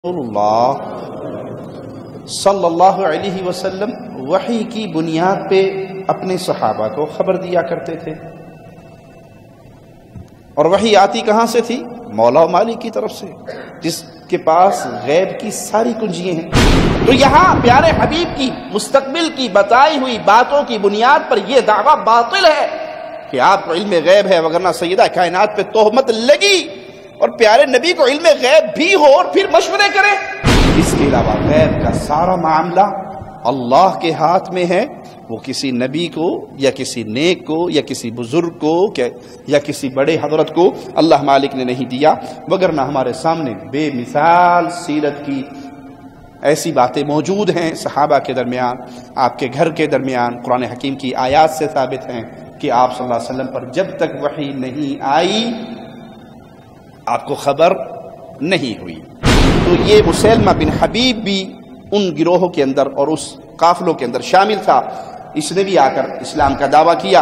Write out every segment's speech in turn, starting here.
رسول اللہ صلی اللہ علیہ وسلم وحی کی بنیاد پہ اپنے صحابہ کو خبر دیا کرتے تھے، اور وحی آتی کہاں سے تھی؟ مولا و مالک کی طرف سے، جس کے پاس غیب کی ساری کنجیاں ہیں۔ تو یہاں پیارے حبیب کی مستقبل کی بتائی ہوئی باتوں کی بنیاد پر یہ دعویٰ باطل ہے کہ آپ کو علم غیب ہے، وگرنہ سیدہ کائنات پہ تہمت لگی اور پیارے نبی کو علم غیب بھی ہو اور پھر مشورے کریں۔ اس کے علاوہ غیب کا سارا معاملہ اللہ کے ہاتھ میں ہے، وہ کسی نبی کو یا کسی نیک کو یا کسی بزرگ کو یا کسی بڑے حضرت کو اللہ مالک نے نہیں دیا، وگرنہ ہمارے سامنے بے مثال سیرت کی ایسی باتیں موجود ہیں صحابہ کے درمیان، آپ کے گھر کے درمیان، قرآن حکیم کی آیات سے ثابت ہیں کہ آپ صلی اللہ علیہ وسلم پر جب تک وحی نہیں آئی آپ کو خبر نہیں ہوئی۔ تو یہ مسیلمہ بن حبیب بھی ان گروہوں کے اندر اور اس قافلوں کے اندر شامل تھا۔ اس نے بھی آ کر اسلام کا دعویٰ کیا،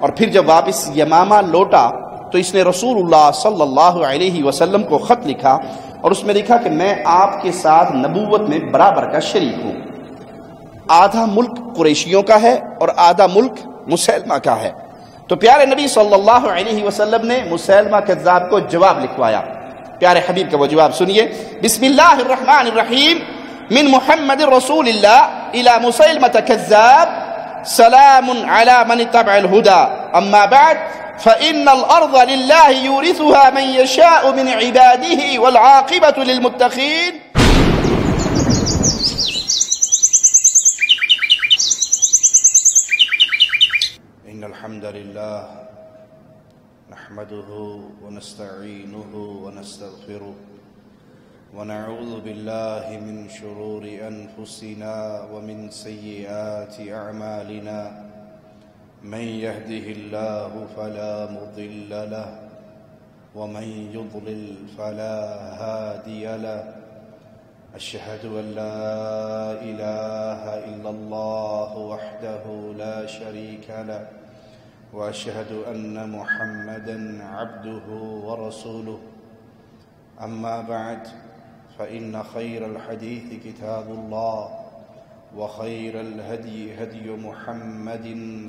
اور پھر جب واپس یمامہ لوٹا تو اس نے رسول اللہ صلی اللہ علیہ وسلم کو خط لکھا، اور اس میں لکھا کہ میں آپ کے ساتھ نبوت میں برابر کا شریک ہوں۔ آدھا ملک قریشیوں کا ہے اور آدھا ملک مسیلمہ کا ہے۔ تو پیارے نبی صلی اللہ علیہ وسلم نے مسیلمہ کذاب کو جواب لکھوایا۔ پیارے حبیب کا وہ جواب سنیے، بسم اللہ الرحمن الرحیم، من محمد رسول اللہ الى مسیلمة کذاب، سلام علی من اتبع الہدى، اما بعد فإن الأرض لله يورثها من يشاء من عباده والعاقبة للمتقين۔ إن الحمد لله نحمده ونستعينه ونستغفره ونعوذ بالله من شرور أنفسنا ومن سيئات أعمالنا، من يهده الله فلا مضل له ومن يضلل فلا هادي له، أشهد أن لا إله إلا الله وحده لا شريك له، وأشهد أن محمدًا عبده ورسوله، أما بعد فإن خير الحديث كتاب الله، وخير الهدي هدي محمد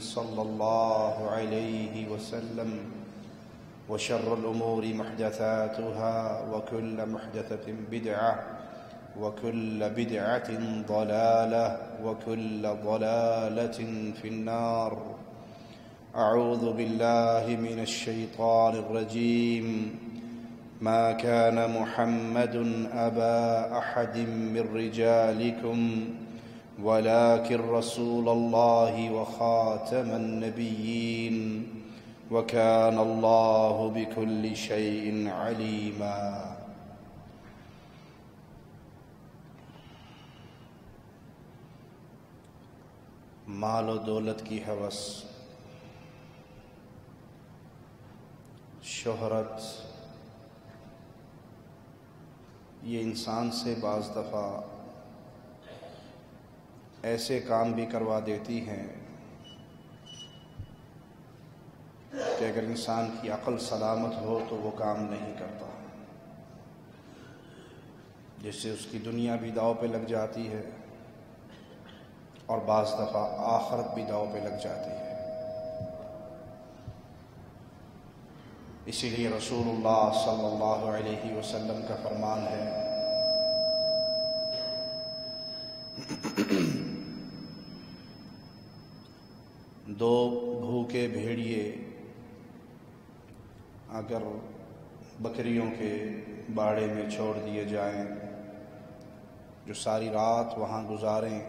صلى الله عليه وسلم، وشر الأمور محدثاتها، وكل محدثة بدعة، وكل بدعة ضلالة، وكل ضلالة في النار۔ أعوذ بالله من الشيطان الرجيم، ما كان محمد أبا أحد من رجالكم ولكن رسول الله وخاتم النبيين، وكان الله بكل شيء عليما۔ مال و دولت کی ہوس، شہرت، یہ انسان سے بعض دفعہ ایسے کام بھی کروا دیتی ہیں کہ اگر انسان کی عقل سلامت ہو تو وہ کام نہیں کرتا، جس سے اس کی دنیا بھی داؤ پہ لگ جاتی ہے اور بعض دفعہ آخرت بھی داؤ پہ لگ جاتی ہے۔ اسی لیے رسول اللہ صلی اللہ علیہ وسلم کا فرمان ہے، دو بھوکے بھیڑیے اگر بکریوں کے باڑے میں چھوڑ دیے جائیں، جو ساری رات وہاں گزاریں،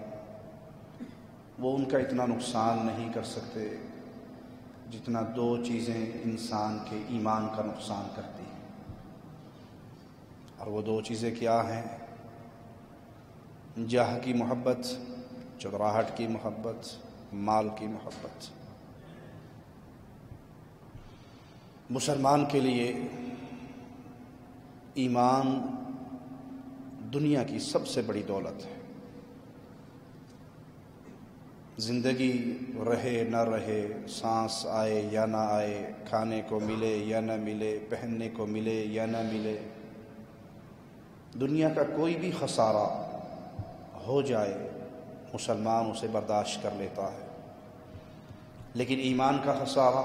وہ ان کا اتنا نقصان نہیں کر سکتے جتنا دو چیزیں انسان کے ایمان کا نقصان کرتی ہیں۔ اور وہ دو چیزیں کیا ہیں؟ جاہ کی محبت، چودراہٹ کی محبت، مال کی محبت۔ مسلمان کے لیے ایمان دنیا کی سب سے بڑی دولت ہے۔ زندگی رہے نہ رہے، سانس آئے یا نہ آئے، کھانے کو ملے یا نہ ملے، پہننے کو ملے یا نہ ملے، دنیا کا کوئی بھی خسارہ ہو جائے مسلمان اسے برداشت کر لیتا ہے، لیکن ایمان کا خسارہ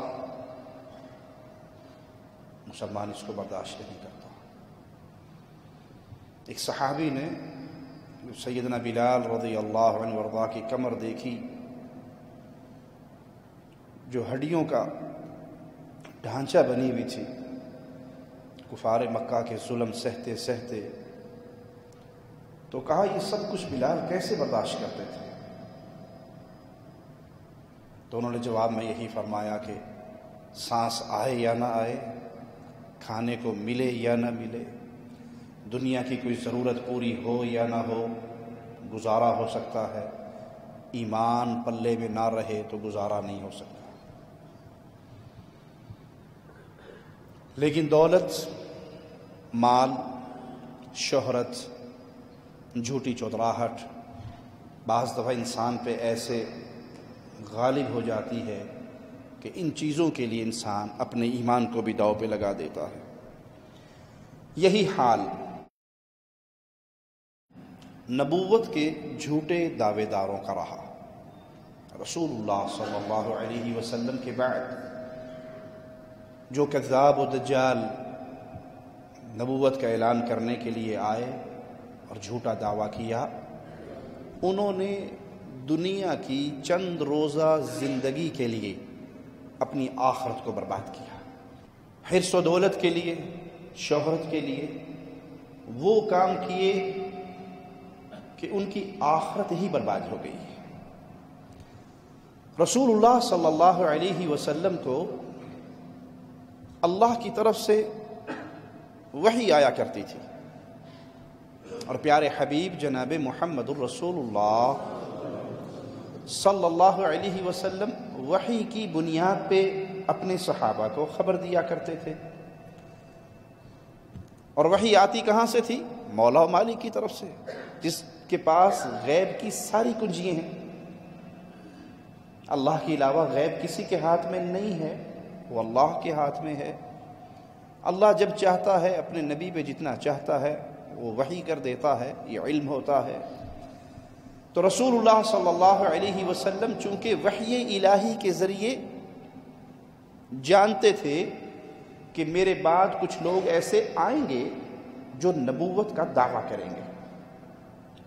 مسلمان اس کو برداشت نہیں کرتا۔ ایک صحابی نے سیدنا بلال رضی اللہ عنہ وارضاہ کی کمر دیکھی، جو ہڈیوں کا ڈھانچہ بنی ہوئی تھی، کفار مکہ کے ظلم سہتے سہتے، تو کہا یہ سب کچھ بلال کیسے برداشت کرتے تھے؟ تو انہوں نے جواب میں یہی فرمایا کہ سانس آئے یا نہ آئے، کھانے کو ملے یا نہ ملے، دنیا کی کوئی ضرورت پوری ہو یا نہ ہو، گزارا ہو سکتا ہے، ایمان پلے میں نہ رہے تو گزارا نہیں ہو سکتا۔ لیکن دولت، مال، شہرت، جھوٹی چودراہٹ بعض دفعہ انسان پہ ایسے غالب ہو جاتی ہے کہ ان چیزوں کے لیے انسان اپنے ایمان کو بھی داؤ پہ لگا دیتا ہے۔ یہی حال نبوت کے جھوٹے دعوے داروں کا رہا۔ رسول اللہ صلی اللہ علیہ وسلم کے بعد جو کذاب و دجال نبوت کا اعلان کرنے کے لیے آئے اور جھوٹا دعویٰ کیا، انہوں نے دنیا کی چند روزہ زندگی کے لیے اپنی آخرت کو برباد کیا۔ حرص و دولت کے لیے، شہرت کے لیے وہ کام کیے کہ ان کی آخرت ہی برباد ہو گئی۔ رسول اللہ صلی اللہ علیہ وسلم کو اللہ کی طرف سے وحی آیا کرتی تھی، اور پیارے حبیب جناب محمد الرسول اللہ صلی اللہ علیہ وسلم وحی کی بنیاد پہ اپنے صحابہ کو خبر دیا کرتے تھے۔ اور وحی آتی کہاں سے تھی؟ مولا و مالک کی طرف سے، جس کے پاس غیب کی ساری کنجیاں ہیں۔ اللہ کے علاوہ غیب کسی کے ہاتھ میں نہیں ہے، وہ اللہ کے ہاتھ میں ہے۔ اللہ جب چاہتا ہے اپنے نبی پہ جتنا چاہتا ہے وہ وحی کر دیتا ہے، یہ علم ہوتا ہے۔ تو رسول اللہ صلی اللہ علیہ وسلم چونکہ وحی الہی کے ذریعے جانتے تھے کہ میرے بعد کچھ لوگ ایسے آئیں گے جو نبوت کا دعویٰ کریں گے،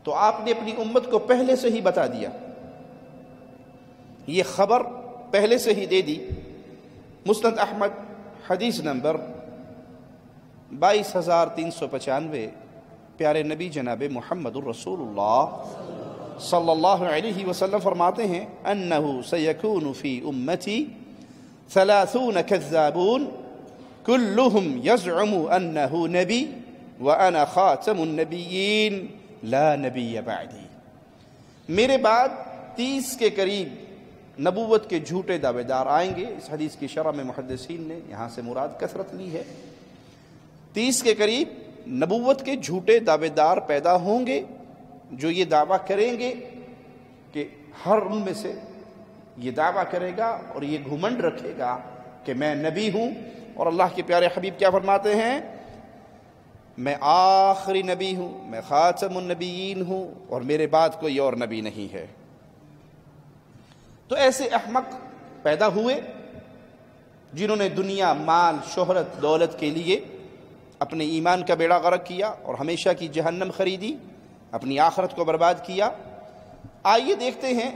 تو آپ نے اپنی امت کو پہلے سے ہی بتا دیا، یہ خبر پہلے سے ہی دے دی۔ مسند احمد حدیث نمبر 22,395، پیارے نبی جناب محمد الرسول اللہ صلی اللہ علیہ وسلم فرماتے ہیں انہ سیکون فی امتی 30 کذابون کلہم یزعم انہ نبی وانا خاتم النبیین لا نبی بعدی۔ میرے بعد 30 کے قریب نبوت کے جھوٹے دعوے دار آئیں گے۔ اس حدیث کی شرح میں محدثین نے یہاں سے مراد کثرت لی ہے۔ 30 کے قریب نبوت کے جھوٹے دعوے دار پیدا ہوں گے جو یہ دعویٰ کریں گے کہ ہر ان میں سے یہ دعویٰ کرے گا اور یہ گھمنڈ رکھے گا کہ میں نبی ہوں، اور اللہ کے پیارے حبیب کیا فرماتے ہیں؟ میں آخری نبی ہوں، میں خاتم النبیین ہوں، اور میرے بعد کوئی اور نبی نہیں ہے۔ تو ایسے احمق پیدا ہوئے جنہوں نے دنیا، مال، شہرت، دولت کے لیے اپنے ایمان کا بیڑا غرق کیا اور ہمیشہ کی جہنم خریدی، اپنی آخرت کو برباد کیا۔ آئیے دیکھتے ہیں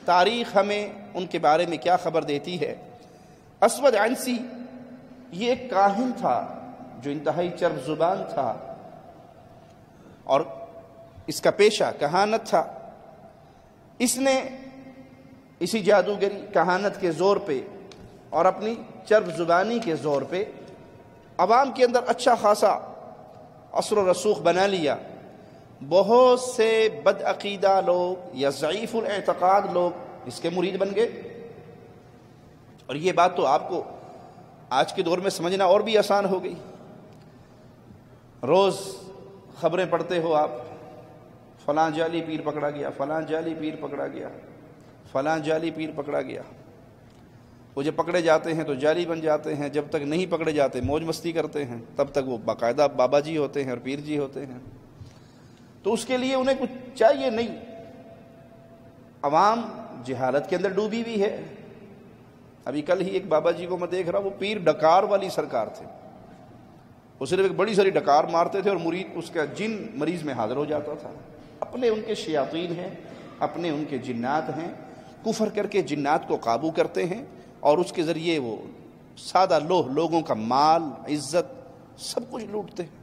تاریخ ہمیں ان کے بارے میں کیا خبر دیتی ہے۔ اسود عنسی یہ ایک کاہن تھا جو انتہائی چرب زبان تھا، اور اس کا پیشہ کہانت تھا۔ اس نے اسی جادوگری، کہانت کے زور پہ اور اپنی چرب زبانی کے زور پہ عوام کے اندر اچھا خاصا اثر و رسوخ بنا لیا۔ بہت سے بدعقیدہ لوگ یا ضعیف الاعتقاد لوگ اس کے مرید بن گئے۔ اور یہ بات تو آپ کو آج کے دور میں سمجھنا اور بھی آسان ہو گئی۔ روز خبریں پڑھتے ہو آپ، فلاں جعلی پیر پکڑا گیا، فلاں جعلی پیر پکڑا گیا، فلاں جعلی پیر پکڑا گیا۔ وہ جب پکڑے جاتے ہیں تو جعلی بن جاتے ہیں، جب تک نہیں پکڑے جاتے موج مستی کرتے ہیں، تب تک وہ باقاعدہ بابا جی ہوتے ہیں اور پیر جی ہوتے ہیں۔ تو اس کے لیے انہیں کچھ چاہیے نہیں. عوام جہالت کے اندر ڈوبی ہوئی ہے. ابھی کل ہی ایک بابا جی کو میں دیکھ رہا، وہ پیر ڈکار والی سرکار تھے. وہ صرف ایک بڑی ساری ڈکار مارتے تھے اور مرید اس کا جن مریض میں حاضر ہو جاتا تھا. اپنے ان کے شیاطین ہیں، اپنے ان کے جنات ہیں، کفر کر کے جنات کو قابو کرتے ہیں اور اس کے ذریعے وہ سادہ لوگوں کا مال، عزت سب کچھ لوٹتے ہیں.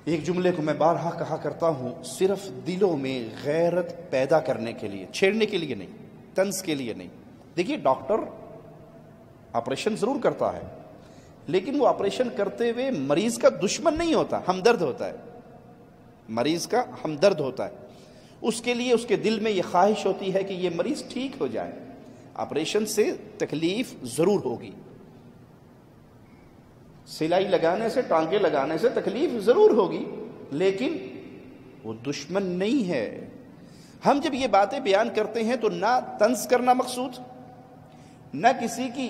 ایک جملے کو میں بارہا کہا کرتا ہوں، صرف دلوں میں غیرت پیدا کرنے کے لیے، چھیڑنے کے لیے نہیں، طنز کے لیے نہیں. دیکھیے ڈاکٹر آپریشن ضرور کرتا ہے، لیکن وہ آپریشن کرتے ہوئے مریض کا دشمن نہیں ہوتا، ہمدرد ہوتا ہے. مریض کا ہمدرد ہوتا ہے. اس کے لیے اس کے دل میں یہ خواہش ہوتی ہے کہ یہ مریض ٹھیک ہو جائے. آپریشن سے تکلیف ضرور ہوگی، سلائی لگانے سے، ٹانکے لگانے سے تکلیف ضرور ہوگی، لیکن وہ دشمن نہیں ہے. ہم جب یہ باتیں بیان کرتے ہیں تو نہ طنز کرنا مقصود، نہ کسی کی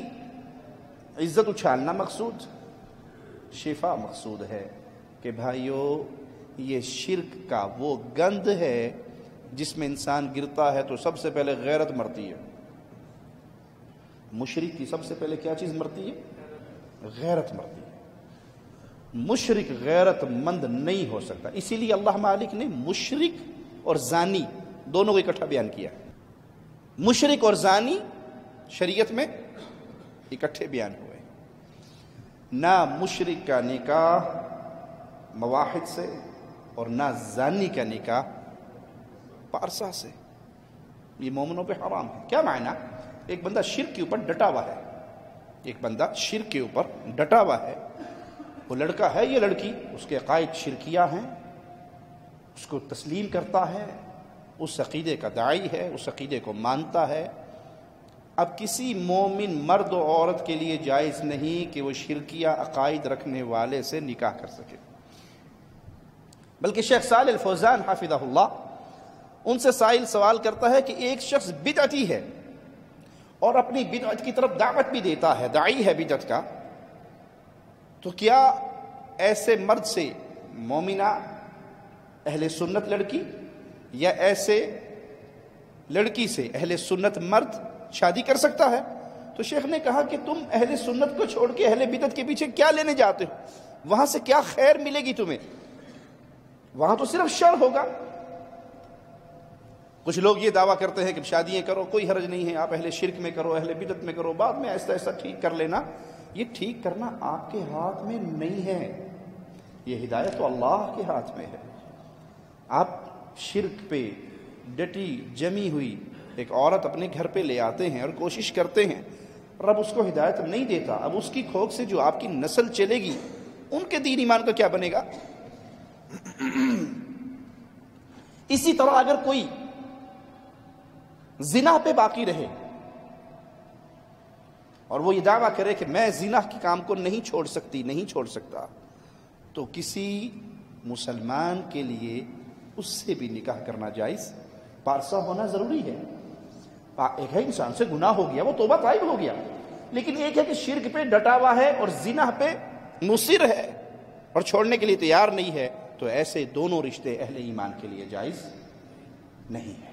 عزت اچھالنا مقصود، شفا مقصود ہے. کہ بھائیو یہ شرک کا وہ گند ہے جس میں انسان گرتا ہے تو سب سے پہلے غیرت مرتی ہے. مشرک کی سب سے پہلے کیا چیز مرتی ہے؟ غیرت مرتی ہے. مشرک غیرت مند نہیں ہو سکتا. اسی لیے اللہ مالک نے مشرک اور زانی دونوں کو اکٹھا بیان کیا. مشرک اور زانی شریعت میں اکٹھے بیان ہوئے. نہ مشرک کا نکاح مواحد سے اور نہ زانی کا نکاح پارسا سے. یہ مومنوں پہ حرام ہے. کیا معنی؟ ایک بندہ شرک کے اوپر ڈٹا ہوا ہے، ایک بندہ شرک کے اوپر ڈٹا ہوا ہے. وہ لڑکا ہے یا لڑکی، اس کے عقائد شرکیہ ہیں، اس کو تسلیم کرتا ہے، اس عقیدے کا داعی ہے، اس عقیدے کو مانتا ہے. اب کسی مومن مرد و عورت کے لیے جائز نہیں کہ وہ شرکیہ عقائد رکھنے والے سے نکاح کر سکے. بلکہ شیخ صالح الفوزان حافظہ اللہ ان سے سائل سوال کرتا ہے کہ ایک شخص بدعتی ہے اور اپنی بدعت کی طرف دعوت بھی دیتا ہے، داعی ہے بدعت کا، تو کیا ایسے مرد سے مومنہ اہل سنت لڑکی یا ایسے لڑکی سے اہل سنت مرد شادی کر سکتا ہے؟ تو شیخ نے کہا کہ تم اہل سنت کو چھوڑ کے اہل بدعت کے پیچھے کیا لینے جاتے ہو؟ وہاں سے کیا خیر ملے گی تمہیں؟ وہاں تو صرف شر ہوگا. کچھ لوگ یہ دعویٰ کرتے ہیں کہ شادیاں کرو، کوئی حرج نہیں ہے، آپ اہل شرک میں کرو، اہل بدعت میں کرو، بعد میں ایسا ایسا ٹھیک کر لینا. یہ ٹھیک کرنا آپ کے ہاتھ میں نہیں ہے، یہ ہدایت تو اللہ کے ہاتھ میں ہے. آپ شرک پہ ڈٹی جمی ہوئی ایک عورت اپنے گھر پہ لے آتے ہیں اور کوشش کرتے ہیں، رب اس کو ہدایت نہیں دیتا. اب اس کی کھوج سے جو آپ کی نسل چلے گی ان کے دین ایمان کا کیا بنے گا؟ اسی طرح اگر کوئی زنا پہ باقی رہے اور وہ یہ دعویٰ کرے کہ میں زنا کے کام کو نہیں چھوڑ سکتی، نہیں چھوڑ سکتا، تو کسی مسلمان کے لیے اس سے بھی نکاح کرنا جائز. پارسا ہونا ضروری ہے. ایک ہے انسان سے گناہ ہو گیا، وہ توبہ طائب ہو گیا، لیکن ایک ہے کہ شرک پہ ڈٹا ہوا ہے اور زنا پہ مصر ہے اور چھوڑنے کے لیے تیار نہیں ہے. تو ایسے دونوں رشتے اہل ایمان کے لیے جائز نہیں ہے.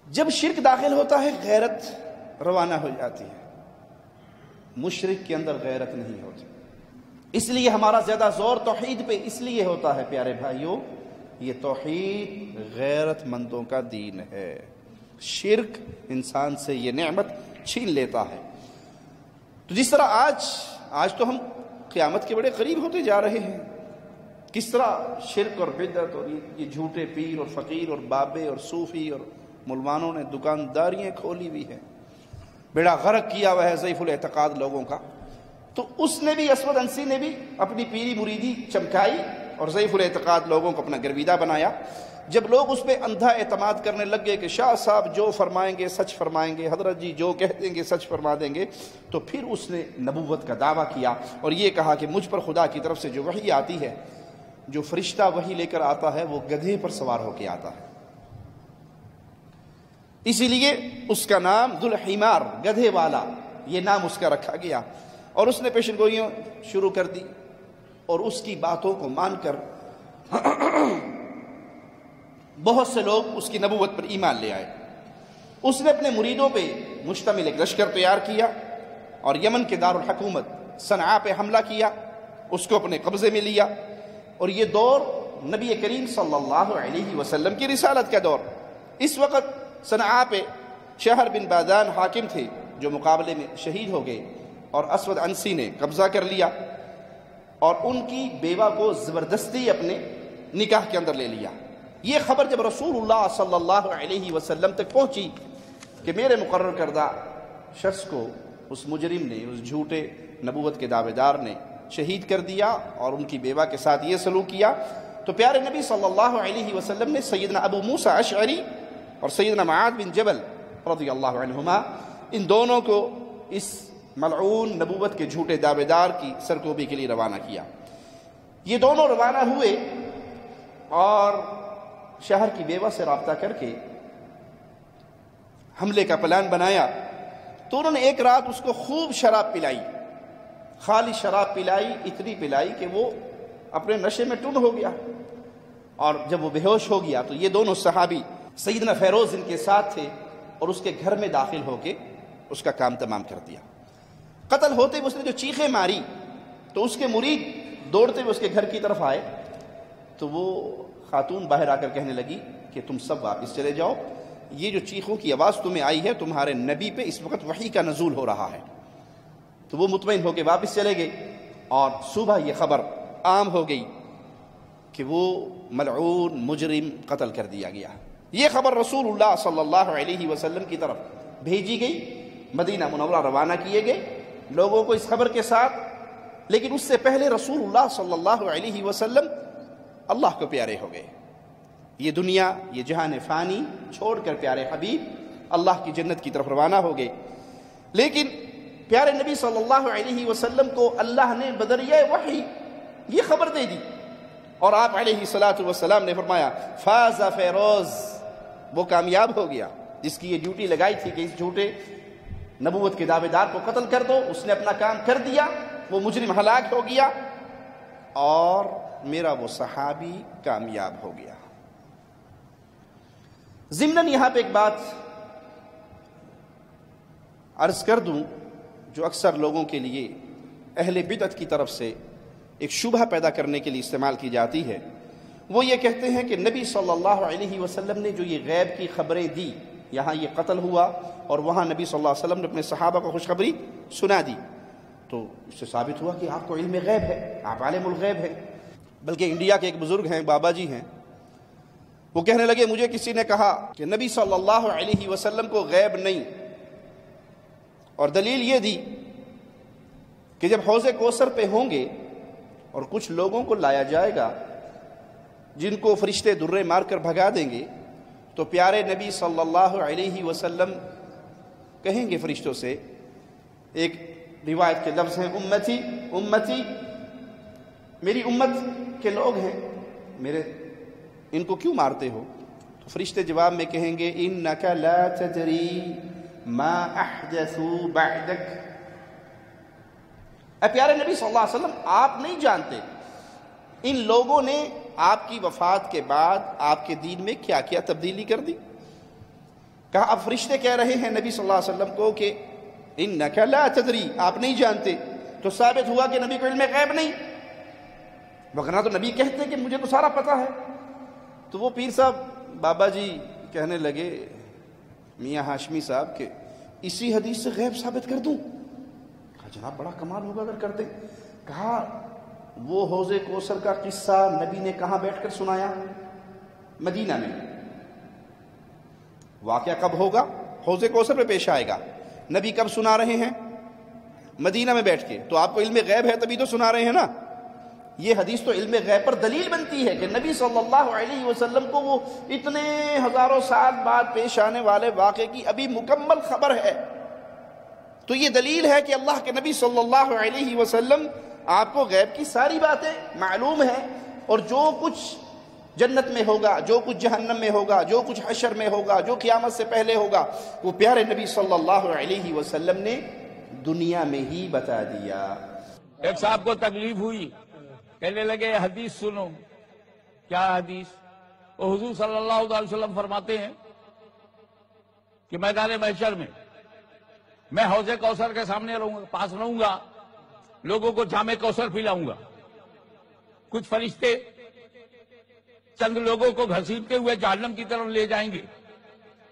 جب شرک داخل ہوتا ہے غیرت روانہ ہو جاتی ہے. مشرک کے اندر غیرت نہیں ہوتی. اس لیے ہمارا زیادہ زور توحید پہ اس لیے ہوتا ہے پیارے بھائیوں، یہ توحید غیرت مندوں کا دین ہے. شرک انسان سے یہ نعمت چھین لیتا ہے. تو جس طرح آج تو ہم قیامت کے بڑے قریب ہوتے جا رہے ہیں. کس طرح شرک اور بدعت اور یہ جھوٹے پیر اور فقیر اور بابے اور صوفی اور ملمانوں نے دکانداریاں کھولی ہوئی ہیں، بیڑا غرق کیا ہوا ہے ضعیف الاعتقاد لوگوں کا. تو اس نے بھی، اسود انسی نے بھی اپنی پیری مریدی چمکائی اور ضعیف الاعتقاد لوگوں کو اپنا گرویدہ بنایا. جب لوگ اس پہ اندھا اعتماد کرنے لگ گئے کہ شاہ صاحب جو فرمائیں گے سچ فرمائیں گے، حضرت جی جو کہہ دیں گے سچ فرما دیں گے، تو پھر اس نے نبوت کا دعویٰ کیا اور یہ کہا کہ مجھ پر خدا کی طرف سے جو وحی آتی ہے، جو فرشتہ وحی لے کر آتا ہے، وہ گدھے پر سوار ہو کے آتا ہے. اسی لیے اس کا نام ذو الحمار، گدھے والا، یہ نام اس کا رکھا گیا. اور اس نے پیشن گوئیاں شروع کر دی اور اس کی باتوں کو مان کر بہت سے لوگ اس کی نبوت پر ایمان لے آئے۔ اس نے اپنے مریدوں پہ مشتمل ایک لشکر تیار کیا اور یمن کے دارالحکومت صنعاء پہ حملہ کیا، اس کو اپنے قبضے میں لیا۔ اور یہ دور نبی کریم صلی اللہ علیہ وسلم کی رسالت کا دور۔ اس وقت صنعاء پہ شہر بن بادان حاکم تھے جو مقابلے میں شہید ہو گئے، اور اسود عنسی نے قبضہ کر لیا اور ان کی بیوہ کو زبردستی اپنے نکاح کے اندر لے لیا۔ یہ خبر جب رسول اللہ صلی اللہ علیہ وسلم تک پہنچی کہ میرے مقرر کردہ شخص کو اس مجرم نے، اس جھوٹے نبوت کے دعوے دار نے شہید کر دیا اور ان کی بیوہ کے ساتھ یہ سلوک کیا، تو پیارے نبی صلی اللہ علیہ وسلم نے سیدنا ابو موسیٰ اشعری اور سیدنا معاذ بن جبل رضی اللہ عنہما، ان دونوں کو اس ملعون نبوت کے جھوٹے دعوے دار کی سرکوبی کے لیے روانہ کیا۔ یہ دونوں روانہ ہوئے اور شہر کی بیوہ سے رابطہ کر کے حملے کا پلان بنایا۔ تو انہوں نے ایک رات اس کو خوب شراب پلائی، خالی شراب پلائی، اتنی پلائی کہ وہ اپنے نشے میں ٹن ہو گیا، اور جب وہ بے ہوش ہو گیا تو یہ دونوں صحابی سیدنا فیروز ان کے ساتھ تھے اور اس کے گھر میں داخل ہو کے اس کا کام تمام کر دیا۔ قتل ہوتے ہوئے اس نے جو چیخیں ماری تو اس کے مرید دوڑتے ہوئے اس کے گھر کی طرف آئے، تو وہ خاتون باہر آ کر کہنے لگی کہ تم سب واپس چلے جاؤ، یہ جو چیخوں کی آواز تمہیں آئی ہے تمہارے نبی پہ اس وقت وحی کا نزول ہو رہا ہے۔ تو وہ مطمئن ہو کے واپس چلے گئے، اور صبح یہ خبر عام ہو گئی کہ وہ ملعون مجرم قتل کر دیا گیا۔ یہ خبر رسول اللہ صلی اللہ علیہ وسلم کی طرف بھیجی گئی، مدینہ منورہ روانہ کیے گئے لوگوں کو اس خبر کے ساتھ۔ لیکن اس سے پہلے رسول اللہ صلی اللہ علیہ وسلم اللہ کو پیارے ہو گئے۔ یہ دنیا، یہ جہان فانی چھوڑ کر پیارے حبیب اللہ کی جنت کی طرف روانہ ہو گئے۔ لیکن پیارے نبی صلی اللہ علیہ وسلم کو اللہ نے بدریہ وحی یہ خبر دے دی، اور آپ علیہ الصلاۃ والسلام نے فرمایا فاز فیروز، وہ کامیاب ہو گیا جس کی یہ ڈیوٹی لگائی تھی کہ اس جھوٹے نبوت کے دعوے دار کو قتل کر دو، اس نے اپنا کام کر دیا، وہ مجرم ہلاک ہو گیا اور میرا وہ صحابی کامیاب ہو گیا۔ ضمناً یہاں پہ ایک بات عرض کر دوں جو اکثر لوگوں کے لیے اہل بدعت کی طرف سے ایک شبہ پیدا کرنے کے لیے استعمال کی جاتی ہے۔ وہ یہ کہتے ہیں کہ نبی صلی اللہ علیہ وسلم نے جو یہ غیب کی خبریں دی، یہاں یہ قتل ہوا اور وہاں نبی صلی اللہ علیہ وسلم نے اپنے صحابہ کو خوشخبری سنا دی، تو اس سے ثابت ہوا کہ آپ کو علم غیب ہے، آپ عالم الغیب ہیں۔ بلکہ انڈیا کے ایک بزرگ ہیں، بابا جی ہیں، وہ کہنے لگے مجھے کسی نے کہا کہ نبی صلی اللہ علیہ وسلم کو غیب نہیں، اور دلیل یہ دی کہ جب حوض کوثر پہ ہوں گے اور کچھ لوگوں کو لایا جائے گا جن کو فرشتے درے مار کر بھگا دیں گے، تو پیارے نبی صلی اللہ علیہ وسلم کہیں گے فرشتوں سے، ایک روایت کے لفظ ہیں امتی امتی، میری امت کے لوگ ہیں، میرے ان کو کیوں مارتے ہو؟ تو فرشتے جواب میں کہیں گے انک لا تدری ما احدثوا بعدک، اے پیارے نبی صلی اللہ علیہ وسلم آپ نہیں جانتے ان لوگوں نے آپ کی وفات کے بعد آپ کے دین میں کیا کیا تبدیلی کر دی۔ کہا اب فرشتے کہہ رہے ہیں نبی صلی اللہ علیہ وسلم کو کہ انک لا تدری، آپ نہیں جانتے، تو ثابت ہوا کہ نبی کو علم غیب نہیں، وگرنہ تو نبی کہتے کہ مجھے تو سارا پتہ ہے۔ تو وہ پیر صاحب بابا جی کہنے لگے میاں ہاشمی صاحب کہ اسی حدیث سے غیب ثابت کر دوں؟ کہا جناب بڑا کمال ہوگا اگر کر دیں۔ کہا وہ حوض کوثر کا قصہ نبی نے کہاں بیٹھ کر سنایا؟ مدینہ میں۔ واقعہ کب ہوگا؟ حوض کوثر پہ پیش آئے گا۔ نبی کب سنا رہے ہیں؟ مدینہ میں بیٹھ کے۔ تو آپ کو علم غیب ہے تبھی تو سنا رہے ہیں نا۔ یہ حدیث تو علم غیب پر دلیل بنتی ہے کہ نبی صلی اللہ علیہ وسلم کو وہ اتنے ہزاروں سال بعد پیش آنے والے واقعے کی ابھی مکمل خبر ہے۔ تو یہ دلیل ہے کہ اللہ کے نبی صلی اللہ علیہ وسلم آپ کو غیب کی ساری باتیں معلوم ہیں، اور جو کچھ جنت میں ہوگا، جو کچھ جہنم میں ہوگا، جو کچھ حشر میں ہوگا، جو قیامت سے پہلے ہوگا، وہ پیارے نبی صلی اللہ علیہ وسلم نے دنیا میں ہی بتا دیا۔ ایک صاحب کو تکلیف ہوئی کہنے لگے حدیث سنو. کیا حدیث؟ وہ حضور صلی اللہ علیہ وسلم فرماتے ہیں کہ میدان محشر میں میں حوض کوثر کے سامنے پاس رہوں گا، لوگوں کو جام کوثر پلاؤں گا. کچھ فرشتے چند لوگوں کو گھسیٹتے ہوئے جہنم کی طرف لے جائیں گے.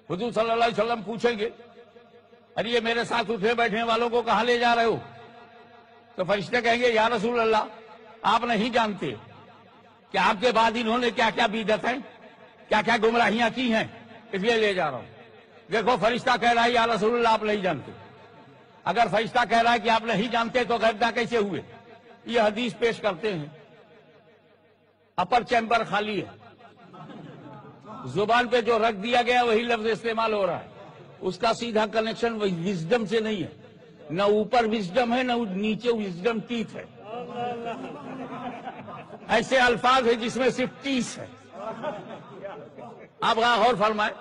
حضور صلی اللہ علیہ وسلم پوچھیں گے ارے یہ میرے ساتھ اٹھے بیٹھنے والوں کو کہاں لے جا رہے ہو؟ تو فرشتے کہیں گے یا رسول اللہ آپ نہیں جانتے کہ آپ کے بعد انہوں نے کیا کیا بدعت ہے، کیا کیا گمراہیاں کی ہیں، اس لیے لے جا رہا ہوں. دیکھو فرشتہ کہہ رہا ہے یا رسول اللہ آپ نہیں جانتے. اگر فرشتہ کہہ رہا ہے کہ آپ نہیں جانتے تو غیب کیسے ہوئے؟ یہ حدیث پیش کرتے ہیں. اپر چیمبر خالی ہے، زبان پہ جو رکھ دیا گیا وہی لفظ استعمال ہو رہا ہے. اس کا سیدھا کنیکشن وزڈم سے نہیں ہے، نہ اوپر وزڈم ہے نہ نیچے وزڈم ٹیتھ ہے. ایسے الفاظ ہیں جس میں صرف ٹیس ہے. آپ غور فرمائیں.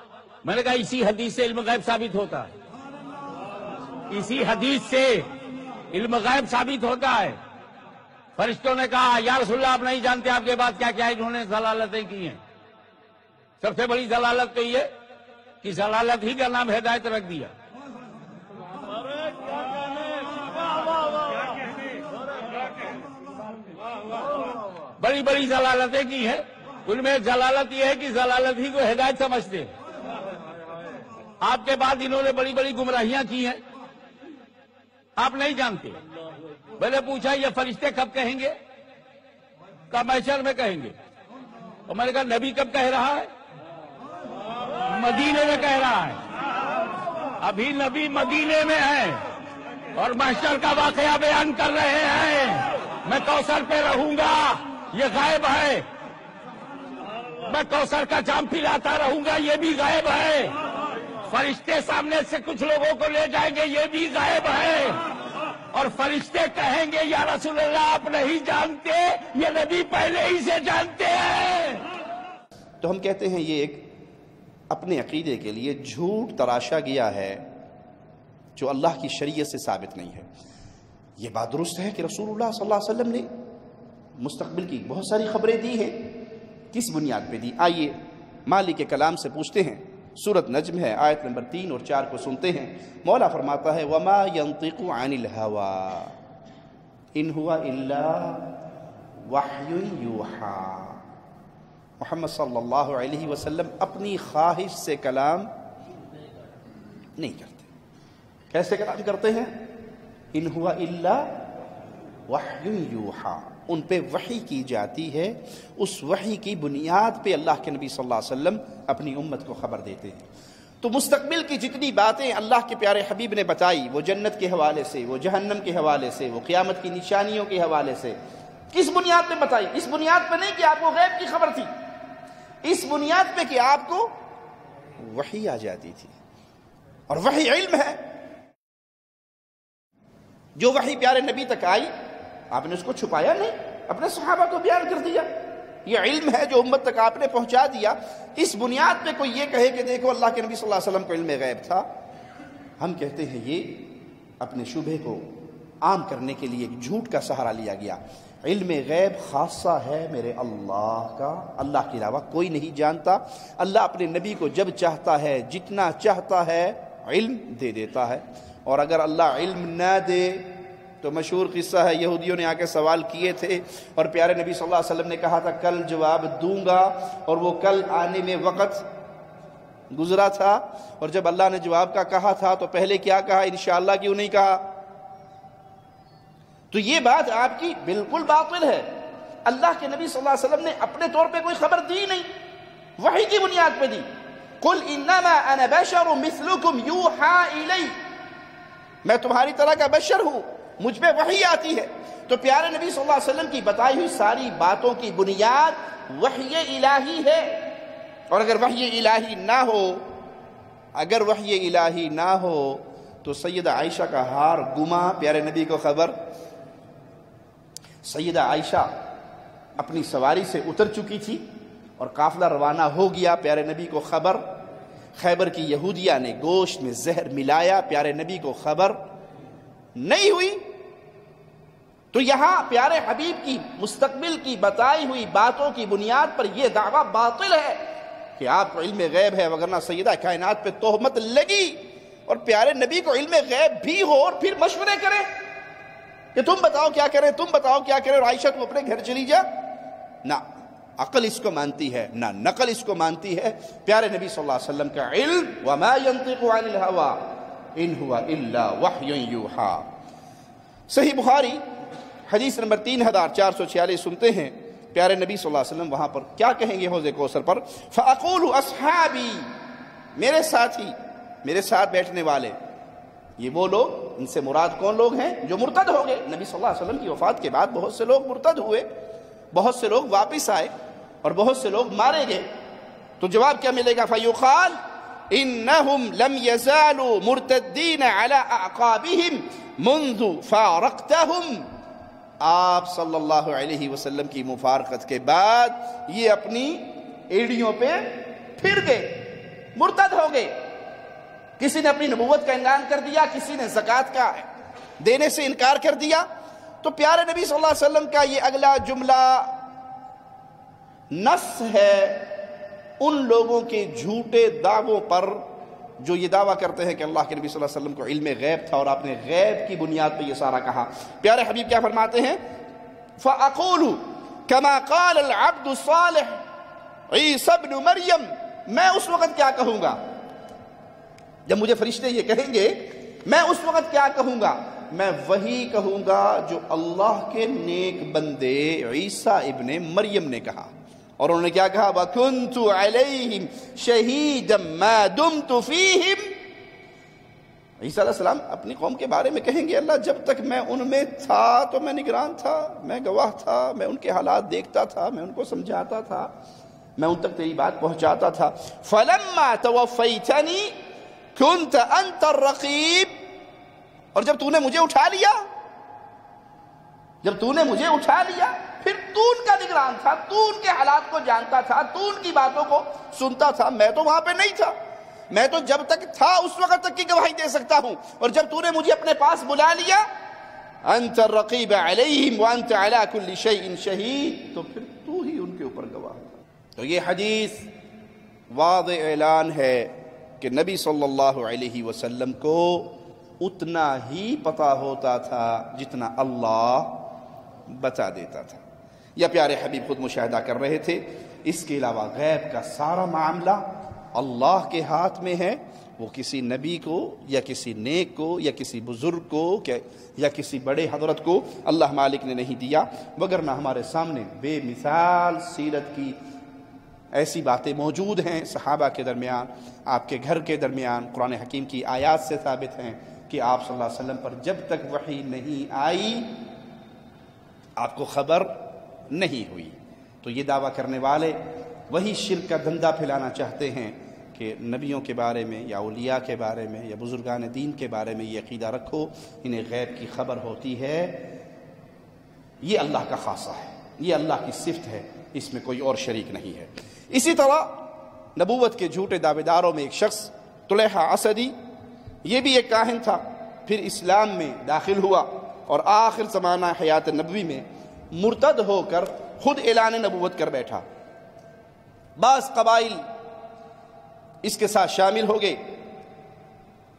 میں نے کہا اسی حدیث سے علم غیب ثابت ہوتا ہے، اسی حدیث سے علم غیب ثابت ہوتا ہے. فرشتوں نے کہا یا رسول اللہ آپ نہیں جانتے آپ کے بعد کیا کیا انہوں نے ضلالتیں کی ہیں. سب سے بڑی ضلالت تو یہ کہ ضلالت ہی کا نام ہدایت رکھ دیا. بڑی بڑی ضلالتیں کی ہیں. ان میں ضلالت یہ ہے کہ ضلالت ہی کو ہدایت سمجھتے ہیں. آپ کے بعد انہوں نے بڑی بڑی گمراہیاں کی ہیں، آپ نہیں جانتے. میں نے پوچھا یہ فرشتے کب کہیں گے؟ کب محشر میں کہیں گے. اور میں نے کہا نبی کب کہہ رہا ہے؟ مدینے میں کہہ رہا ہے. ابھی نبی مدینے میں ہے اور محشر کا واقعہ بیان کر رہے ہیں. میں کوثر پہ رہوں گا، یہ غائب ہے. میں کوثر کا جام پلاتا رہوں گا، یہ بھی غائب ہے. فرشتے سامنے سے کچھ لوگوں کو لے جائیں گے، یہ بھی غائب ہے. اور فرشتے کہیں گے یا رسول اللہ آپ نہیں جانتے، یہ نبی پہلے ہی سے جانتے ہیں. تو ہم کہتے ہیں یہ ایک اپنے عقیدے کے لیے جھوٹ تراشا گیا ہے جو اللہ کی شریعت سے ثابت نہیں ہے. یہ بات درست ہے کہ رسول اللہ صلی اللہ علیہ وسلم نے مستقبل کی بہت ساری خبریں دی ہیں. کس بنیاد پہ دی؟ آئیے مالک کے کلام سے پوچھتے ہیں. سورۃ نجم ہے، آیت نمبر 3 اور 4 کو سنتے ہیں. مولا فرماتا ہے وَمَا يَنطِقُ عَنِ الْهَوَىٰ إِنْ هُوَ إِلَّا وَحْيٌ يُوحَىٰ. محمد صلی اللہ علیہ وسلم اپنی خواہش سے کلام نہیں کرتے. کیسے کلام کرتے ہیں؟ ان ہوا الا وحی یوحا. ان پہ وحی کی جاتی ہے، اس وحی کی بنیاد پہ اللہ کے نبی صلی اللہ علیہ وسلم اپنی امت کو خبر دیتے ہیں. تو مستقبل کی جتنی باتیں اللہ کے پیارے حبیب نے بتائی، وہ جنت کے حوالے سے، وہ جہنم کے حوالے سے، وہ قیامت کی نشانیوں کے حوالے سے، کس بنیاد پہ بتائی؟ اس بنیاد پہ نہیں کہ آپ کو غیب کی خبر تھی، اس بنیاد پہ کہ آپ کو وحی آ جاتی تھی. اور وحی علم ہے. جو وحی پیارے نبی تک آئی آپ نے اس کو چھپایا نہیں، اپنے صحابہ کو بیان کر دیا. یہ علم ہے جو امت تک آپ نے پہنچا دیا. اس بنیاد پہ کوئی یہ کہے کہ دیکھو اللہ کے نبی صلی اللہ علیہ وسلم کو علم غیب تھا، ہم کہتے ہیں یہ اپنے شبہ کو عام کرنے کے لیے ایک جھوٹ کا سہارا لیا گیا. علم غیب خاصہ ہے میرے اللہ کا، اللہ کے علاوہ کوئی نہیں جانتا. اللہ اپنے نبی کو جب چاہتا ہے، جتنا چاہتا ہے علم دے دیتا ہے. اور اگر اللہ علم نہ دے تو مشہور قصہ ہے، یہودیوں نے آ کے سوال کیے تھے اور پیارے نبی صلی اللہ علیہ وسلم نے کہا تھا کل جواب دوں گا، اور وہ کل آنے میں وقت گزرا تھا. اور جب اللہ نے جواب کا کہا تھا تو پہلے کیا کہا؟ انشاءاللہ کیوں نہیں کہا؟ تو یہ بات آپ کی بالکل باطل ہے. اللہ کے نبی صلی اللہ علیہ وسلم نے اپنے طور پہ کوئی خبر دی نہیں، وحی کی بنیاد پہ دی. قل انما انا بشر مثلکم یوحى الی، میں تمہاری طرح کا بشر ہوں، مجھ پہ وحی آتی ہے. تو پیارے نبی صلی اللہ علیہ وسلم کی بتائی ہوئی ساری باتوں کی بنیاد وحی الہی ہے. اور اگر وحی الہی نہ ہو، اگر وحی الہی نہ ہو تو سیدہ عائشہ کا ہار گما پیارے نبی کو خبر. سیدہ عائشہ اپنی سواری سے اتر چکی تھی اور قافلہ روانہ ہو گیا، پیارے نبی کو خبر. خیبر کی یہودیہ نے گوشت میں زہر ملایا، پیارے نبی کو خبر نہیں ہوئی. تو یہاں پیارے حبیب کی مستقبل کی بتائی ہوئی باتوں کی بنیاد پر یہ دعویٰ باطل ہے کہ آپ کو علم غیب ہے، وگرنہ سیدہ کائنات پہ تہمت لگی اور پیارے نبی کو علم غیب بھی ہو اور پھر مشورے کریں کہ تم بتاؤ کیا کریں، تم بتاؤ کیا کریں، اور عائشہ تم اپنے گھر چلی جا۔ نہ عقل اس کو مانتی ہے، نہ نقل اس کو مانتی ہے۔ پیارے نبی صلی اللہ علیہ وسلم کا علم وما ينطق عن الهوى ان هو الا وحی یوحى۔ صحیح بخاری حدیث نمبر 3446 سنتے ہیں پیارے نبی صلی اللہ علیہ وسلم وہاں پر کیا کہیں گے حوض کوثر پر؟ فَأَقُولُ أَصْحَابِي، میرے ساتھی، میرے ساتھ بیٹھنے والے، یہ وہ لوگ، ان سے مراد کون لوگ ہیں؟ جو مرتد ہو گئے۔ نبی صلی اللہ علیہ وسلم کی وفات کے بعد بہت سے لوگ مرتد ہوئے، بہت سے لوگ واپس آئے اور بہت سے لوگ مارے گئے۔ تو جواب کیا ملے گا؟ فَيُقَالُ إِنَّهُمْ لَمْ يَزَالُوا مُرْتَدِّينَ عَلَىٰ أَعْقَابِهِمْ مُنْذُ فَارَقْتَهُمْ، آپ صلی اللہ علیہ وسلم کی مفارقت کے بعد یہ اپنی ایڑیوں پہ پھر گئے، مرتد ہو گئے۔ کسی نے اپنی نبوت کا اعلان کر دیا، کسی نے زکوٰۃ کا دینے سے انکار کر دیا۔ تو پیارے نبی صلی اللہ علیہ وسلم کا یہ اگلا جملہ نص ہے ان لوگوں کے جھوٹے دعووں پر جو یہ دعویٰ کرتے ہیں کہ اللہ کے نبی صلی اللہ علیہ وسلم کو علم غیب تھا اور آپ نے غیب کی بنیاد پہ یہ سارا کہا۔ پیارے حبیب کیا فرماتے ہیں؟ فَأَقُولُ كَمَا قَالَ الْعَبْدُ الصَّالِحُ عِيسَى ابْنُ مَرْيَمَ، میں اس وقت کیا کہوں گا جب مجھے فرشتے یہ کہیں گے؟ میں اس وقت کیا کہوں گا؟ میں وہی کہوں گا جو اللہ کے نیک بندے عیسیٰ ابن مریم نے کہا۔ اور انہوں نے کیا کہا؟ وَكُنْتُ عَلَيْهِمْ شَهِيدًا مَا دُمْتُ فِيهِمْ، عیسیٰ علیہ السلام اپنی قوم کے بارے میں کہیں گے اللہ جب تک میں ان میں تھا تو میں نگران تھا، میں گواہ تھا، میں ان کے حالات دیکھتا تھا، میں ان کو سمجھاتا تھا، میں ان تک تیری بات پہنچاتا تھا۔ فَلَمَّا تَوَفَّيْتَنِي كُنْتَ أَنْتَ الرَّقِيبُ، اور جب تو نے مجھے اٹھا لیا، جب تو نے مجھے اٹھا لیا پھر تو ان کا نگران تھا، تو ان کے حالات کو جانتا تھا، تو ان کی باتوں کو سنتا تھا۔ میں تو وہاں پہ نہیں تھا، میں تو جب تک تھا اس وقت تک کی گواہی دے سکتا ہوں، اور جب تو نے مجھے اپنے پاس بلا لیا انت الرقیب علیہم وانت علی کل شیء شہید، تو پھر تو ہی ان کے اوپر گواہ تھا۔ تو یہ حدیث واضح اعلان ہے کہ نبی صلی اللہ علیہ وسلم کو اتنا ہی پتہ ہوتا تھا جتنا اللہ بتا دیتا تھا، یا پیارے حبیب خود مشاہدہ کر رہے تھے۔ اس کے علاوہ غیب کا سارا معاملہ اللہ کے ہاتھ میں ہے، وہ کسی نبی کو یا کسی نیک کو یا کسی بزرگ کو یا کسی بڑے حضرت کو اللہ مالک نے نہیں دیا، وگرنہ ہمارے سامنے بے مثال سیرت کی ایسی باتیں موجود ہیں صحابہ کے درمیان، آپ کے گھر کے درمیان، قرآن حکیم کی آیات سے ثابت ہیں کہ آپ صلی اللہ علیہ وسلم پر جب تک وحی نہیں آئی آپ کو خبر نہیں ہوئی۔ تو یہ دعویٰ کرنے والے وہی شرک کا دھندا پھیلانا چاہتے ہیں کہ نبیوں کے بارے میں یا اولیاء کے بارے میں یا بزرگان دین کے بارے میں یہ عقیدہ رکھو، انہیں غیب کی خبر ہوتی ہے، یہ اللہ کا خاصہ ہے، یہ اللہ کی صفت ہے، اس میں کوئی اور شریک نہیں ہے۔ اسی طرح نبوت کے جھوٹے دعوے داروں میں ایک شخص طلیحہ اسدی، یہ بھی ایک کاہن تھا، پھر اسلام میں داخل ہوا اور آخر زمانہ حیات نبوی میں مرتد ہو کر خود اعلان نبوت کر بیٹھا۔ بعض قبائل اس کے ساتھ شامل ہو گئے۔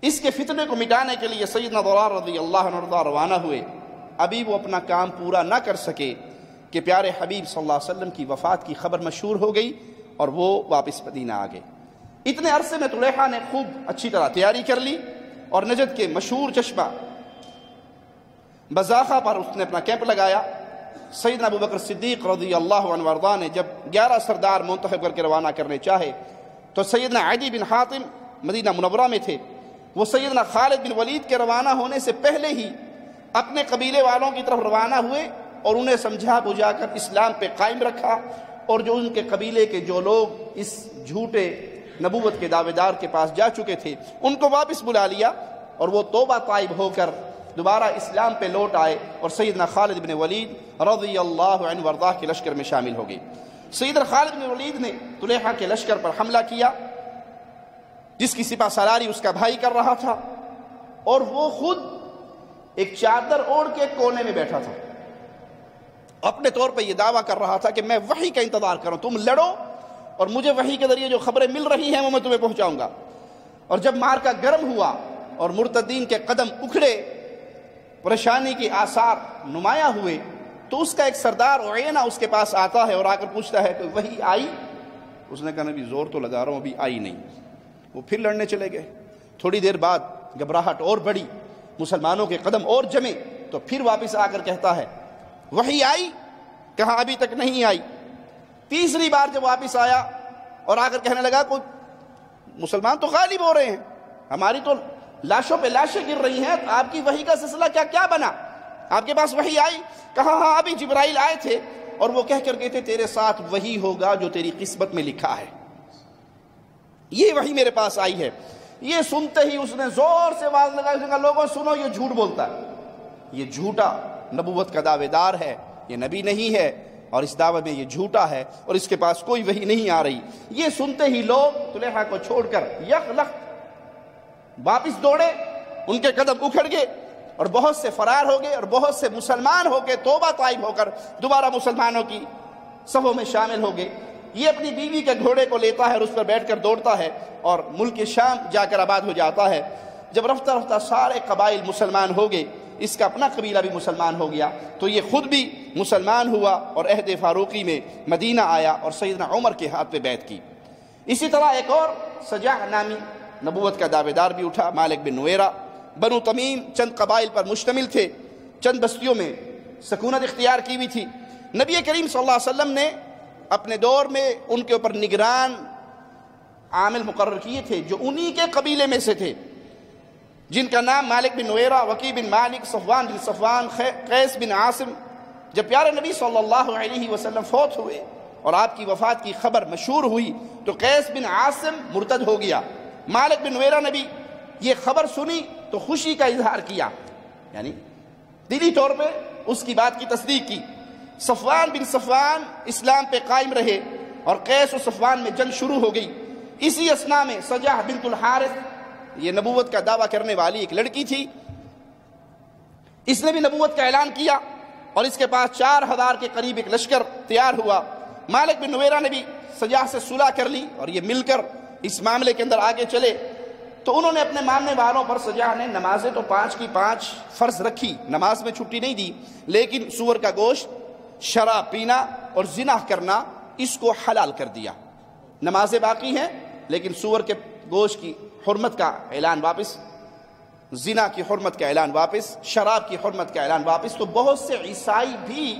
اس کے فتنے کو مٹانے کے لیے سیدنا ضرار رضی اللہ عنہ روانہ ہوئے۔ ابھی وہ اپنا کام پورا نہ کر سکے کہ پیارے حبیب صلی اللہ علیہ وسلم کی وفات کی خبر مشہور ہو گئی اور وہ واپس مدینہ آ گئے۔ اتنے عرصے میں طلیحہ نے خوب اچھی طرح تیاری کر لی اور نجد کے مشہور چشمہ بزاخہ پر اس نے اپنا کیمپ لگایا۔ سیدنا ابوبکر صدیق رضی اللہ عنہ وارضاہ نے جب 11 سردار منتخب کر کے روانہ کرنے چاہے تو سیدنا عدی بن حاتم مدینہ منورہ میں تھے، وہ سیدنا خالد بن ولید کے روانہ ہونے سے پہلے ہی اپنے قبیلے والوں کی طرف روانہ ہوئے اور انہیں سمجھا بجھا کر اسلام پہ قائم رکھا، اور جو ان کے قبیلے کے جو لوگ اس جھوٹے نبوت کے دعوے دار کے پاس جا چکے تھے ان کو واپس بلا لیا، اور وہ توبہ طائب ہو کر دوبارہ اسلام پہ لوٹ آئے اور سیدنا خالد بن ولید رضی اللہ عنہ وارضاہ کے لشکر میں شامل ہو گئے۔ سیدنا خالد بن ولید نے طلیحہ کے لشکر پر حملہ کیا جس کی سپہ سالاری اس کا بھائی کر رہا تھا، اور وہ خود ایک چادر اوڑھ کے کونے میں بیٹھا تھا، اپنے طور پہ یہ دعویٰ کر رہا تھا کہ میں وحی کا انتظار کروں، تم لڑو اور مجھے وحی کے ذریعے جو خبریں مل رہی ہیں وہ میں تمہیں پہنچاؤں گا۔ اور جب مارکا گرم ہوا اور مرتدین کے قدم اکھڑے، پریشانی کے آثار نمایاں ہوئے، تو اس کا ایک سردار عیینہ اس کے پاس آتا ہے اور آ کر پوچھتا ہے کہ وحی آئی؟ اس نے کہا نبی زور تو لگا رہا ہوں ابھی آئی نہیں۔ وہ پھر لڑنے چلے گئے۔ تھوڑی دیر بعد گھبراہٹ اور بڑھی، مسلمانوں کے قدم اور جمے، تو پھر واپس آ کر کہتا ہے وحی آئی؟ کہا ابھی تک نہیں آئی۔ تیسری بار جب واپس آیا اور آ کر کہنے لگا کوئی مسلمان تو غالب ہو رہے ہیں، ہماری تو لاشوں پہ لاشیں گر رہی ہیں، آپ کی وحی کا سلسلہ کیا بنا؟ آپ کے پاس وحی آئی؟ کہا ہاں ابھی جبرائیل آئے تھے اور وہ کہہ کر گئے تھے تیرے ساتھ وہی ہوگا جو تیری قسمت میں لکھا ہے، یہ وحی میرے پاس آئی ہے۔ یہ سنتے ہی اس نے زور سے آواز لگائی، اس نے کہا لوگوں سنو، یہ جھوٹ بولتا ہے، یہ جھوٹا نبوت کا دعوے دار ہے، یہ نبی نہیں ہے اور اس دعوے میں یہ جھوٹا ہے اور اس کے پاس کوئی وحی نہیں آ رہی۔ یہ سنتے ہی لوگ طلحہ کو چھوڑ کر یکلخت واپس دوڑے، ان کے قدم اکھڑ گئے اور بہت سے فرار ہو گئے اور بہت سے مسلمان ہو کے توبہ طائب ہو کر دوبارہ مسلمانوں کی صفوں میں شامل ہو گئے۔ یہ اپنی بیوی کے گھوڑے کو لیتا ہے اور اس پر بیٹھ کر دوڑتا ہے اور ملک شام جا کر آباد ہو جاتا ہے۔ جب رفتہ رفتہ سارے قبائل مسلمان ہو گئے، اس کا اپنا قبیلہ بھی مسلمان ہو گیا، تو یہ خود بھی مسلمان ہوا اور عہد فاروقی میں مدینہ آیا اور سیدنا عمر کے ہاتھ پہ بیعت کی۔ اسی طرح ایک اور سجاح نامی نبوت کا دعوے دار بھی اٹھا، مالک بن نویرہ۔ بنو تمیم چند قبائل پر مشتمل تھے، چند بستیوں میں سکونت اختیار کی ہوئی تھی۔ نبی کریم صلی اللہ علیہ وسلم نے اپنے دور میں ان کے اوپر نگران عامل مقرر کیے تھے جو انہی کے قبیلے میں سے تھے، جن کا نام مالک بن نویرہ، وکی بن مالک، صفوان بن صفوان، قیس بن عاصم۔ جب پیارے نبی صلی اللہ علیہ وسلم فوت ہوئے اور آپ کی وفات کی خبر مشہور ہوئی تو قیس بن عاصم مرتد ہو گیا۔ مالک بن نویرہ نے بھی یہ خبر سنی تو خوشی کا اظہار کیا، یعنی دلی طور پہ اس کی بات کی تصدیق کی۔ صفوان بن صفوان اسلام پہ قائم رہے اور قیس و صفوان میں جنگ شروع ہو گئی۔ اسی اثناء میں سجاح بنت الحارث، یہ نبوت کا دعویٰ کرنے والی ایک لڑکی تھی، اس نے بھی نبوت کا اعلان کیا اور اس کے پاس 4000 کے قریب ایک لشکر تیار ہوا۔ مالک بن نویرہ نے بھی سجاح سے صلح کر لی اور یہ مل کر اس معاملے کے اندر آگے چلے۔ تو انہوں نے اپنے ماننے والوں پر، سجاح نے نمازیں تو 5 کی 5 فرض رکھی، نماز میں چھٹی نہیں دی، لیکن سور کا گوشت، شراب پینا اور زنا کرنا اس کو حلال کر دیا۔ نمازیں باقی ہیں لیکن سور کے گوشت کی حرمت کا اعلان واپس، زنا کی حرمت کا اعلان واپس، شراب کی حرمت کا اعلان واپس۔ تو بہت سے عیسائی بھی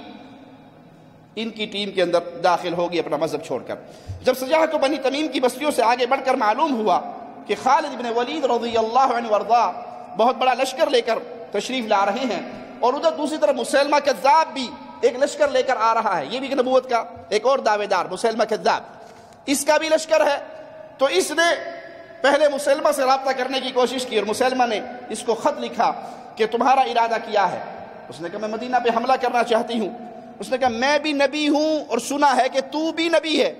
ان کی ٹیم کے اندر داخل ہو گئے اپنا مذہب چھوڑ کر۔ جب سجاح کو بنی تمیم کی بستیوں سے آگے بڑھ کر معلوم ہوا کہ خالد بن ولید رضی اللہ عنہ وارضاہ بہت بڑا لشکر لے کر تشریف لا رہے ہیں اور ادھر دوسری طرف مسیلمہ کذاب بھی ایک لشکر لے کر آ رہا ہے، یہ بھی نبوت کا ایک اور دعوے دار مسیلمہ کذاب، اس کا بھی لشکر ہے، تو اس نے پہلے مسیلمہ سے رابطہ کرنے کی کوشش کی اور مسیلمہ نے اس کو خط لکھا کہ تمہارا ارادہ کیا ہے؟ اس نے کہا میں مدینہ پہ حملہ کرنا چاہتی ہوں۔ اس نے کہا میں بھی نبی ہوں اور سنا ہے کہ تو بھی نبی ہے،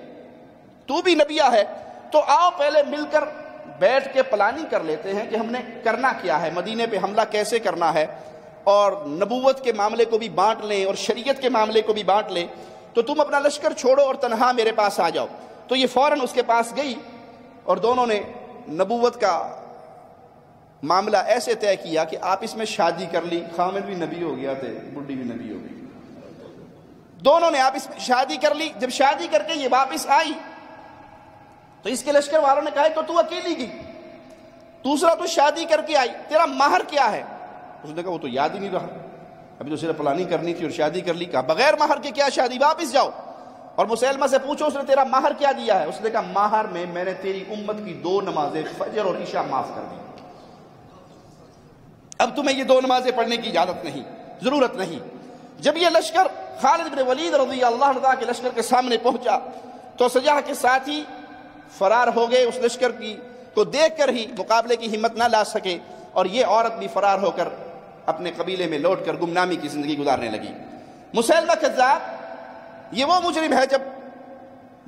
تو بھی نبیہ ہے، تو آؤ پہلے مل کر بیٹھ کے پلاننگ کر لیتے ہیں کہ ہم نے کرنا کیا ہے، مدینہ پہ حملہ کیسے کرنا ہے، اور نبوت کے معاملے کو بھی بانٹ لیں اور شریعت کے معاملے کو بھی بانٹ لیں، تو تم اپنا لشکر چھوڑو اور تنہا میرے پاس آ جاؤ۔ تو یہ فوراً اس کے پاس گئی اور دونوں نے نبوت کا معاملہ ایسے طے کیا کہ آپ اس میں شادی کر لی، خامد بھی نبی ہو گیا تھے، بڈھی بھی نبی ہو گئی، دونوں نے آپ اس میں شادی کر لی۔ جب شادی کر کے یہ واپس آئی تو اس کے لشکر والوں نے کہا تو اکیلی گئی، دوسرا تو شادی کر کے آئی، تیرا مہر کیا ہے؟ اس نے کہا وہ تو یاد ہی نہیں رہا، ابھی تو صرف پلاننگ کرنی تھی اور شادی کر لی۔ کہا بغیر مہر کے کیا شادی، واپس جاؤ اور مسیلمہ سے پوچھو اس نے تیرا مہر کیا دیا ہے۔ اس نے کہا مہر میں نے تیری امت کی 2 نمازیں فجر اور عشاء معاف کر دی، اب تمہیں یہ 2 نمازیں پڑھنے کی اجازت نہیں، ضرورت نہیں۔ جب یہ لشکر خالد بن ولید رضی اللہ عنہ کے لشکر کے سامنے پہنچا تو سجاح کے ساتھی فرار ہو گئے، اس لشکر کو دیکھ کر ہی مقابلے کی ہمت نہ لا سکے اور یہ عورت بھی فرار ہو کر اپنے قبیلے میں لوٹ کر گمنامی کی زندگی گزارنے لگی۔ مسیلمہ کذاب یہ وہ مجرم ہے، جب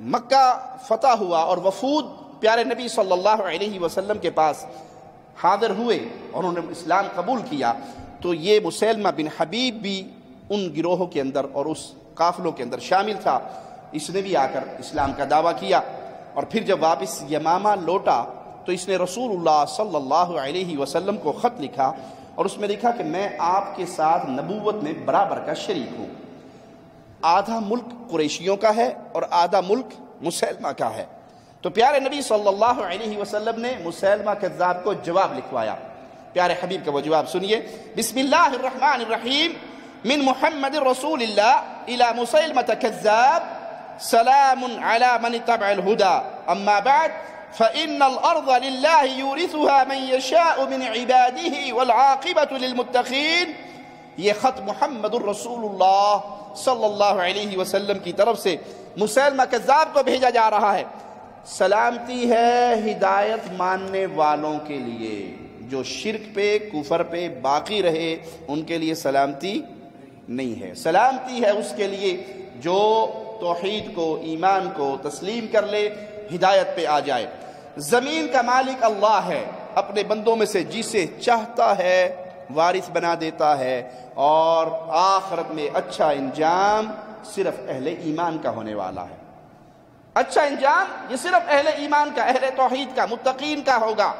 مکہ فتح ہوا اور وفود پیارے نبی صلی اللہ علیہ وسلم کے پاس حاضر ہوئے اور انہوں نے اسلام قبول کیا، تو یہ مسیلمہ بن حبیب بھی ان گروہوں کے اندر اور اس قافلوں کے اندر شامل تھا، اس نے بھی آ کر اسلام کا دعویٰ کیا، اور پھر جب واپس یمامہ لوٹا تو اس نے رسول اللہ صلی اللہ علیہ وسلم کو خط لکھا، اور اس میں لکھا کہ میں آپ کے ساتھ نبوت میں برابر کا شریک ہوں۔ آدھا ملک قریشیوں کا ہے اور آدھا ملک مسیلمہ کا ہے۔ تو پیارے نبی صلی اللہ علیہ وسلم نے مسیلمہ کذاب کو جواب لکھوایا۔ پیارے حبیب کا وہ جواب سنیے، بسم اللہ الرحمن الرحیم، من محمد رسول اللہ الى مسیلمة کذاب، سلام علی من اتبع الہدى، اما بعد فإن الأرض لله يورثها من يشاء من عباده والعاقبة للمتقین۔ یہ خط محمد الرسول اللہ صلی اللہ علیہ وسلم کی طرف سے مسیلمہ کذاب کو بھیجا جا رہا ہے۔ سلامتی ہے ہدایت ماننے والوں کے لیے، جو شرک پہ کفر پہ باقی رہے ان کے لیے سلامتی نہیں ہے۔ سلامتی ہے اس کے لیے جو توحید کو، ایمان کو تسلیم کر لے، ہدایت پہ آ جائے۔ زمین کا مالک اللہ ہے، اپنے بندوں میں سے جسے چاہتا ہے وارث بنا دیتا ہے، اور آخرت میں اچھا انجام صرف اہل ایمان کا ہونے والا ہے۔ اچھا انجام یہ صرف اہل ایمان کا، اہل توحید کا، متقین کا ہوگا۔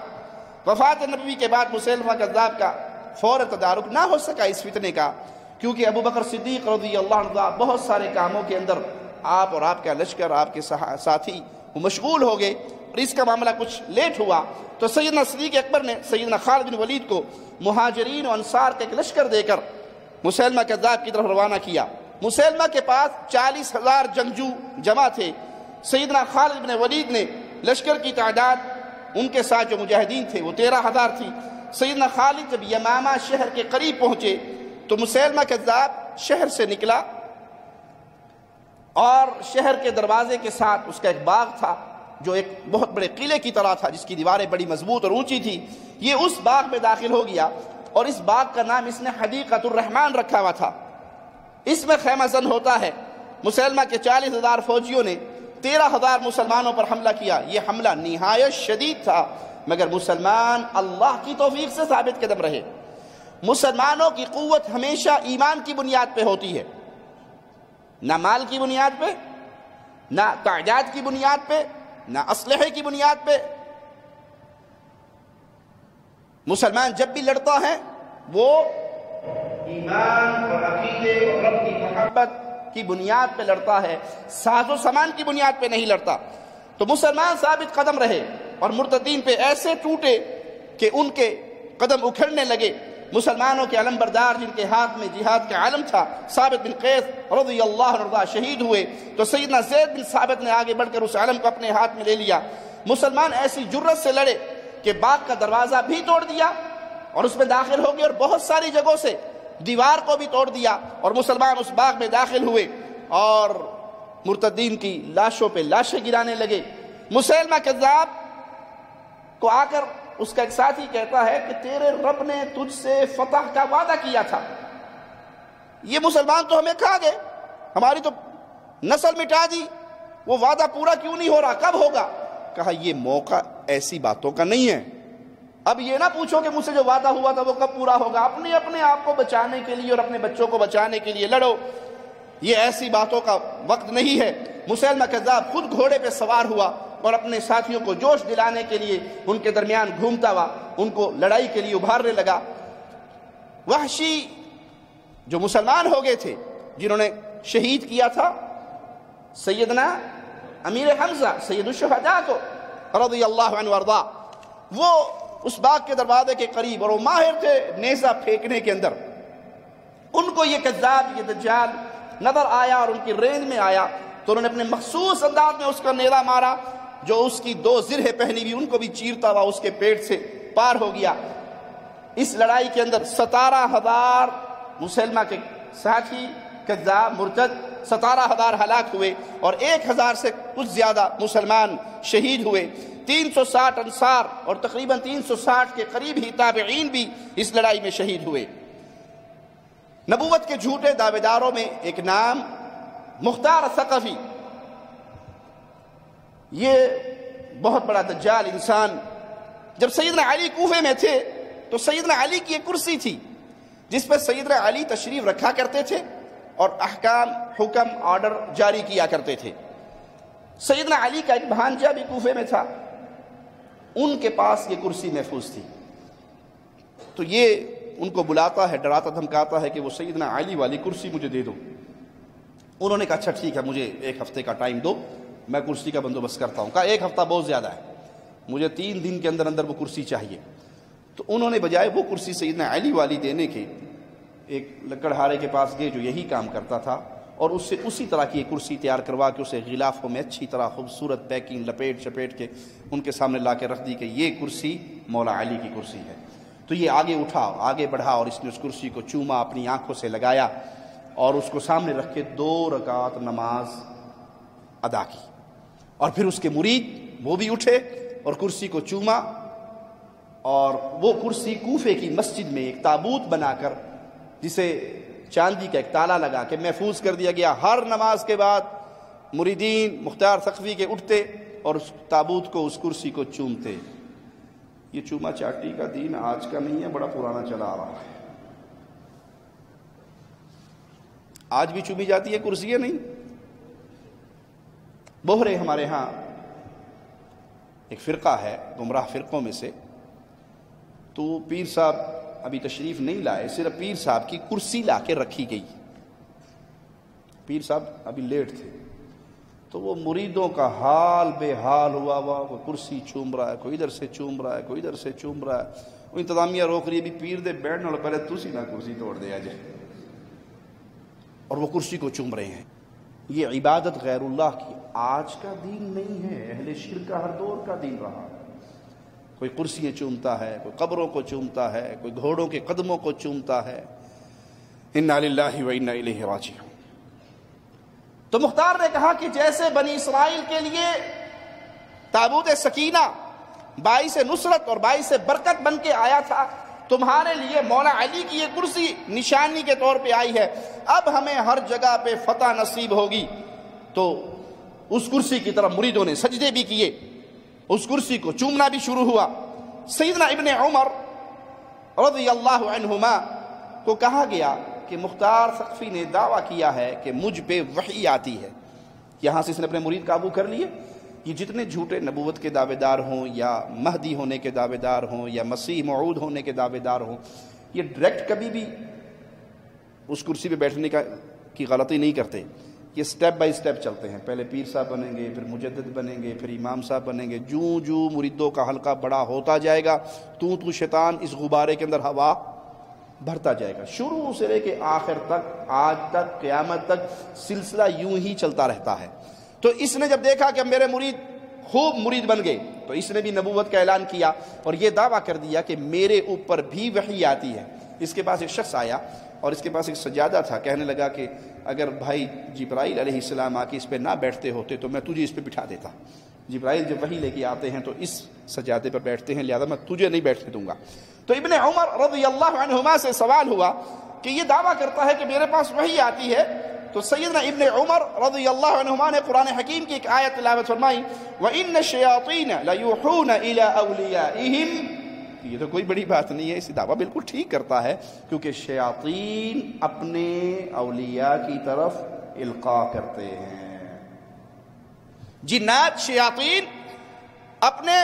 وفات نبوی کے بعد مسیلمہ کذاب کا فوری تدارک نہ ہو سکا اس فتنے کا، کیونکہ ابو بکر صدیق رضی اللہ عنہ بہت سارے کاموں کے اندر آپ اور آپ کا لشکر، آپ کے ساتھی وہ مشغول ہو گئے، اور اس کا معاملہ کچھ لیٹ ہوا۔ تو سیدنا صدیق اکبر نے سیدنا خالد بن ولید کو مہاجرین و انصار کا ایک لشکر دے کر مسیلمہ کذاب کی طرف روانہ کیا۔ مسیلمہ کے پاس 40,000 جنگجو جمع تھے۔ سیدنا خالد بن ولید نے لشکر کی تعداد، ان کے ساتھ جو مجاہدین تھے وہ 13,000 تھی۔ سیدنا خالد جب یمامہ شہر کے قریب پہنچے تو مسیلمہ کذاب شہر سے نکلا، اور شہر کے دروازے کے ساتھ اس کا ایک باغ تھا جو ایک بہت بڑے قلعے کی طرح تھا، جس کی دیواریں بڑی مضبوط اور اونچی تھی۔ یہ اس باغ میں داخل ہو گیا، اور اس باغ کا نام اس نے حدیقۃ الرحمن رکھا ہوا تھا۔ اس میں خیمہ زن ہوتا ہے۔ مسیلمہ کے 40,000 فوجیوں نے 13,000 مسلمانوں پر حملہ کیا۔ یہ حملہ نہایت شدید تھا، مگر مسلمان اللہ کی توفیق سے ثابت قدم رہے۔ مسلمانوں کی قوت ہمیشہ ایمان کی بنیاد پہ ہوتی ہے، نہ مال کی بنیاد پہ، نہ تعداد کی بنیاد پہ، نہ اسلحے کی بنیاد پہ۔ مسلمان جب بھی لڑتا ہے وہ ایمان اور عقیدے اور رب کی محبت کی بنیاد پہ لڑتا ہے، ساز و سامان کی بنیاد پہ نہیں لڑتا۔ تو مسلمان ثابت قدم رہے اور مرتدین پہ ایسے ٹوٹے کہ ان کے قدم اکھڑنے لگے۔ مسلمانوں کے علم بردار جن کے ہاتھ میں جہاد کا علم تھا، ثابت بن قیس رضی اللہ عنہ شہید ہوئے، تو سیدنا زید بن ثابت نے آگے بڑھ کر اس علم کو اپنے ہاتھ میں لے لیا۔ مسلمان ایسی جرت سے لڑے کہ باغ کا دروازہ بھی توڑ دیا اور اس میں داخل ہو گئے، اور بہت ساری جگہوں سے دیوار کو بھی توڑ دیا، اور مسلمان اس باغ میں داخل ہوئے اور مرتدین کی لاشوں پہ لاشیں گرانے لگے۔ مسیلمہ کذاب کو آ کر اس کا ایک ساتھی کہتا ہے کہ تیرے رب نے تجھ سے فتح کا وعدہ کیا تھا، یہ مسلمان تو ہمیں کھا گئے، ہماری تو نسل مٹا دی، وہ وعدہ پورا کیوں نہیں ہو رہا، کب ہوگا؟ کہا یہ موقع ایسی باتوں کا نہیں ہے، اب یہ نہ پوچھو کہ مجھ سے جو وعدہ ہوا تھا وہ کب پورا ہوگا، اپنے آپ کو بچانے کے لیے اور اپنے بچوں کو بچانے کے لیے لڑو، یہ ایسی باتوں کا وقت نہیں ہے۔ مسیلمہ کذاب خود گھوڑے پہ سوار ہوا اور اپنے ساتھیوں کو جوش دلانے کے لیے ان کے درمیان گھومتا ہوا ان کو لڑائی کے لیے ابھارنے لگا۔ وحشی جو مسلمان ہو گئے تھے، جنہوں نے شہید کیا تھا سیدنا امیر حمزہ سید الشہداء کو رضی اللہ عنہ وارضا، وہ اس باغ کے دروازے کے قریب، اور وہ ماہر تھے نیزہ پھینکنے کے اندر، ان کو یہ کذاب، یہ دجال نظر آیا اور ان کی رینج میں آیا، تو انہوں نے اپنے مخصوص انداز میں اس کا نیزہ مارا، جو اس کی 2 زرہیں پہنی ہوئی ان کو بھی چیرتا ہوا اس کے پیٹ سے پار ہو گیا۔ اس لڑائی کے اندر 17,000 مسلمہ کے ساتھی کذاب مرتد 17,000 ہلاک ہوئے، اور 1,000 سے کچھ زیادہ مسلمان شہید ہوئے۔ 360 انصار اور تقریباً 360 کے قریب ہی تابعین بھی اس لڑائی میں شہید ہوئے۔ نبوت کے جھوٹے دعوے داروں میں ایک نام مختار ثقفی، یہ بہت بڑا دجال انسان، جب سیدنا علی کوفے میں تھے تو سیدنا علی کی ایک کرسی تھی جس پہ سیدنا علی تشریف رکھا کرتے تھے، اور احکام، حکم، آرڈر جاری کیا کرتے تھے۔ سیدنا علی کا ایک بھانجا بھی کوفے میں تھا، ان کے پاس یہ کرسی محفوظ تھی، تو یہ ان کو بلاتا ہے، ڈراتا دھمکاتا ہے کہ وہ سیدنا علی والی کرسی مجھے دے دو۔ انہوں نے کہا اچھا ٹھیک ہے، مجھے 1 ہفتے کا ٹائم دو، میں کرسی کا بندوبست کرتا ہوں۔ کہا 1 ہفتہ بہت زیادہ ہے، مجھے 3 دن کے اندر اندر وہ کرسی چاہیے۔ تو انہوں نے بجائے وہ کرسی سیدنا علی والی دینے کے، ایک لکڑہارے کے پاس گئے جو یہی کام کرتا تھا، اور اس سے اسی طرح کی ایک کرسی تیار کروا کے اسے غلافوں میں اچھی طرح خوبصورت پیکنگ لپیٹ شپیٹ کے ان کے سامنے لا کے رکھ دی کہ یہ کرسی مولا علی کی کرسی ہے۔ تو یہ آگے اٹھا، آگے بڑھا، اور اس نے اس کرسی کو چوما، اپنی آنکھوں سے لگایا، اور اس کو سامنے رکھ کے 2 رکعت نماز ادا کی۔ اور پھر اس کے مرید وہ بھی اٹھے اور کرسی کو چوما، اور وہ کرسی کوفے کی مسجد میں ایک تابوت بنا کر، جسے چاندی کا ایک تالا لگا کے محفوظ کر دیا گیا۔ ہر نماز کے بعد مریدین مختار ثقفی کے اٹھتے اور اس تابوت کو، اس کرسی کو چومتے۔ یہ چوما چاٹی کا دین آج کا نہیں ہے، بڑا پرانا چلا آ رہا ہے۔ آج بھی چومی جاتی ہے کرسی ہے نہیں؟ بوہرے ہمارے ہاں ایک فرقہ ہے گمراہ فرقوں میں سے، تو پیر صاحب ابھی تشریف نہیں لائے، صرف پیر صاحب کی کرسی لا کے رکھی گئی۔ پیر صاحب ابھی لیٹ تھے، تو وہ مریدوں کا حال بے حال ہوا، کوئی کرسی چوم رہا ہے، کوئی ادھر سے چوم رہا ہے، کوئی ادھر سے چوم رہا ہے۔ وہ انتظامیہ روک رہی ہے، بھی پیر دے بیٹھنے والے پہلے تسی نہ کرسی توڑ دیا جائے، اور وہ کرسی کو چوم رہے ہیں۔ یہ عبادت غیر اللہ کی آج کا دین نہیں ہے، اہل شرک کا ہر دور کا دین رہا ہے۔ کوئی کرسیاں چومتا ہے، کوئی قبروں کو چومتا ہے، کوئی گھوڑوں کے قدموں کو چومتا ہے۔ انا للہ و انا الیہ راجعون۔ تو مختار نے کہا کہ جیسے بنی اسرائیل کے لیے تابوت سکینہ باعث نصرت اور باعث برکت بن کے آیا تھا، تمہارے لیے مولا علی کی یہ کرسی نشانی کے طور پہ آئی ہے۔ اب ہمیں ہر جگہ پہ فتح نصیب ہوگی۔ تو اس کرسی کی طرف مریدوں نے سجدے بھی کیے، اس کرسی کو چومنا بھی شروع ہوا۔ سیدنا ابن عمر رضی اللہ عنہما کو کہا گیا کہ مختار ثقفی نے دعویٰ کیا ہے کہ مجھ پہ وحی آتی ہے۔ یہاں سے اس نے اپنے مرید قابو کر لیے۔ یہ جتنے جھوٹے نبوت کے دعوے دار ہوں، یا مہدی ہونے کے دعوے دار ہوں، یا مسیح موعود ہونے کے دعوے دار ہوں، یہ ڈائریکٹ کبھی بھی اس کرسی پہ بیٹھنے کی غلطی نہیں کرتے۔ یہ سٹیپ بائی سٹیپ چلتے ہیں، پہلے پیر صاحب بنیں گے، پھر مجدد بنیں گے، پھر امام صاحب بنیں گے۔ جوں مریدوں کا حلقہ بڑا ہوتا جائے گا، تو شیطان اس غبارے کے اندر ہوا بھرتا جائے گا۔ شروع سے لے کے آخر تک، آج تک، قیامت تک سلسلہ یوں ہی چلتا رہتا ہے۔ تو اس نے جب دیکھا کہ میرے مرید خوب مرید بن گئے، تو اس نے بھی نبوت کا اعلان کیا اور یہ دعویٰ کر دیا کہ میرے اوپر بھی وحی آتی ہے۔ اس کے پاس ایک شخص آیا اور اس کے پاس ایک سجادہ تھا، کہنے لگا کہ اگر بھائی جبرائیل علیہ السلام آ کے اس پہ نہ بیٹھتے ہوتے تو میں تجھے اس پہ بٹھا دیتا۔ جبرائیل جب وحی لے کے آتے ہیں تو اس سجادے پر بیٹھتے ہیں، لہذا میں تجھے نہیں بیٹھنے دوں گا۔ تو ابن عمر رضی اللہ عنہما سے سوال ہوا کہ یہ دعویٰ کرتا ہے کہ میرے پاس وحی آتی ہے، تو سیدنا ابن عمر رضی اللہ عنہما نے قرآن حکیم کی ایک آیت تلاوت فرمائی، وَإِنَّ الشَّيَاطِينَ لَيُوحُونَ إِلَىٰ أَوْلِيَائِهِمْ۔ یہ تو کوئی بڑی بات نہیں ہے، اس دعویٰ بالکل ٹھیک کرتا ہے، کیونکہ شیاطین اپنے اولیاء کی طرف القاء کرتے ہیں۔ جنات شیاطین اپنے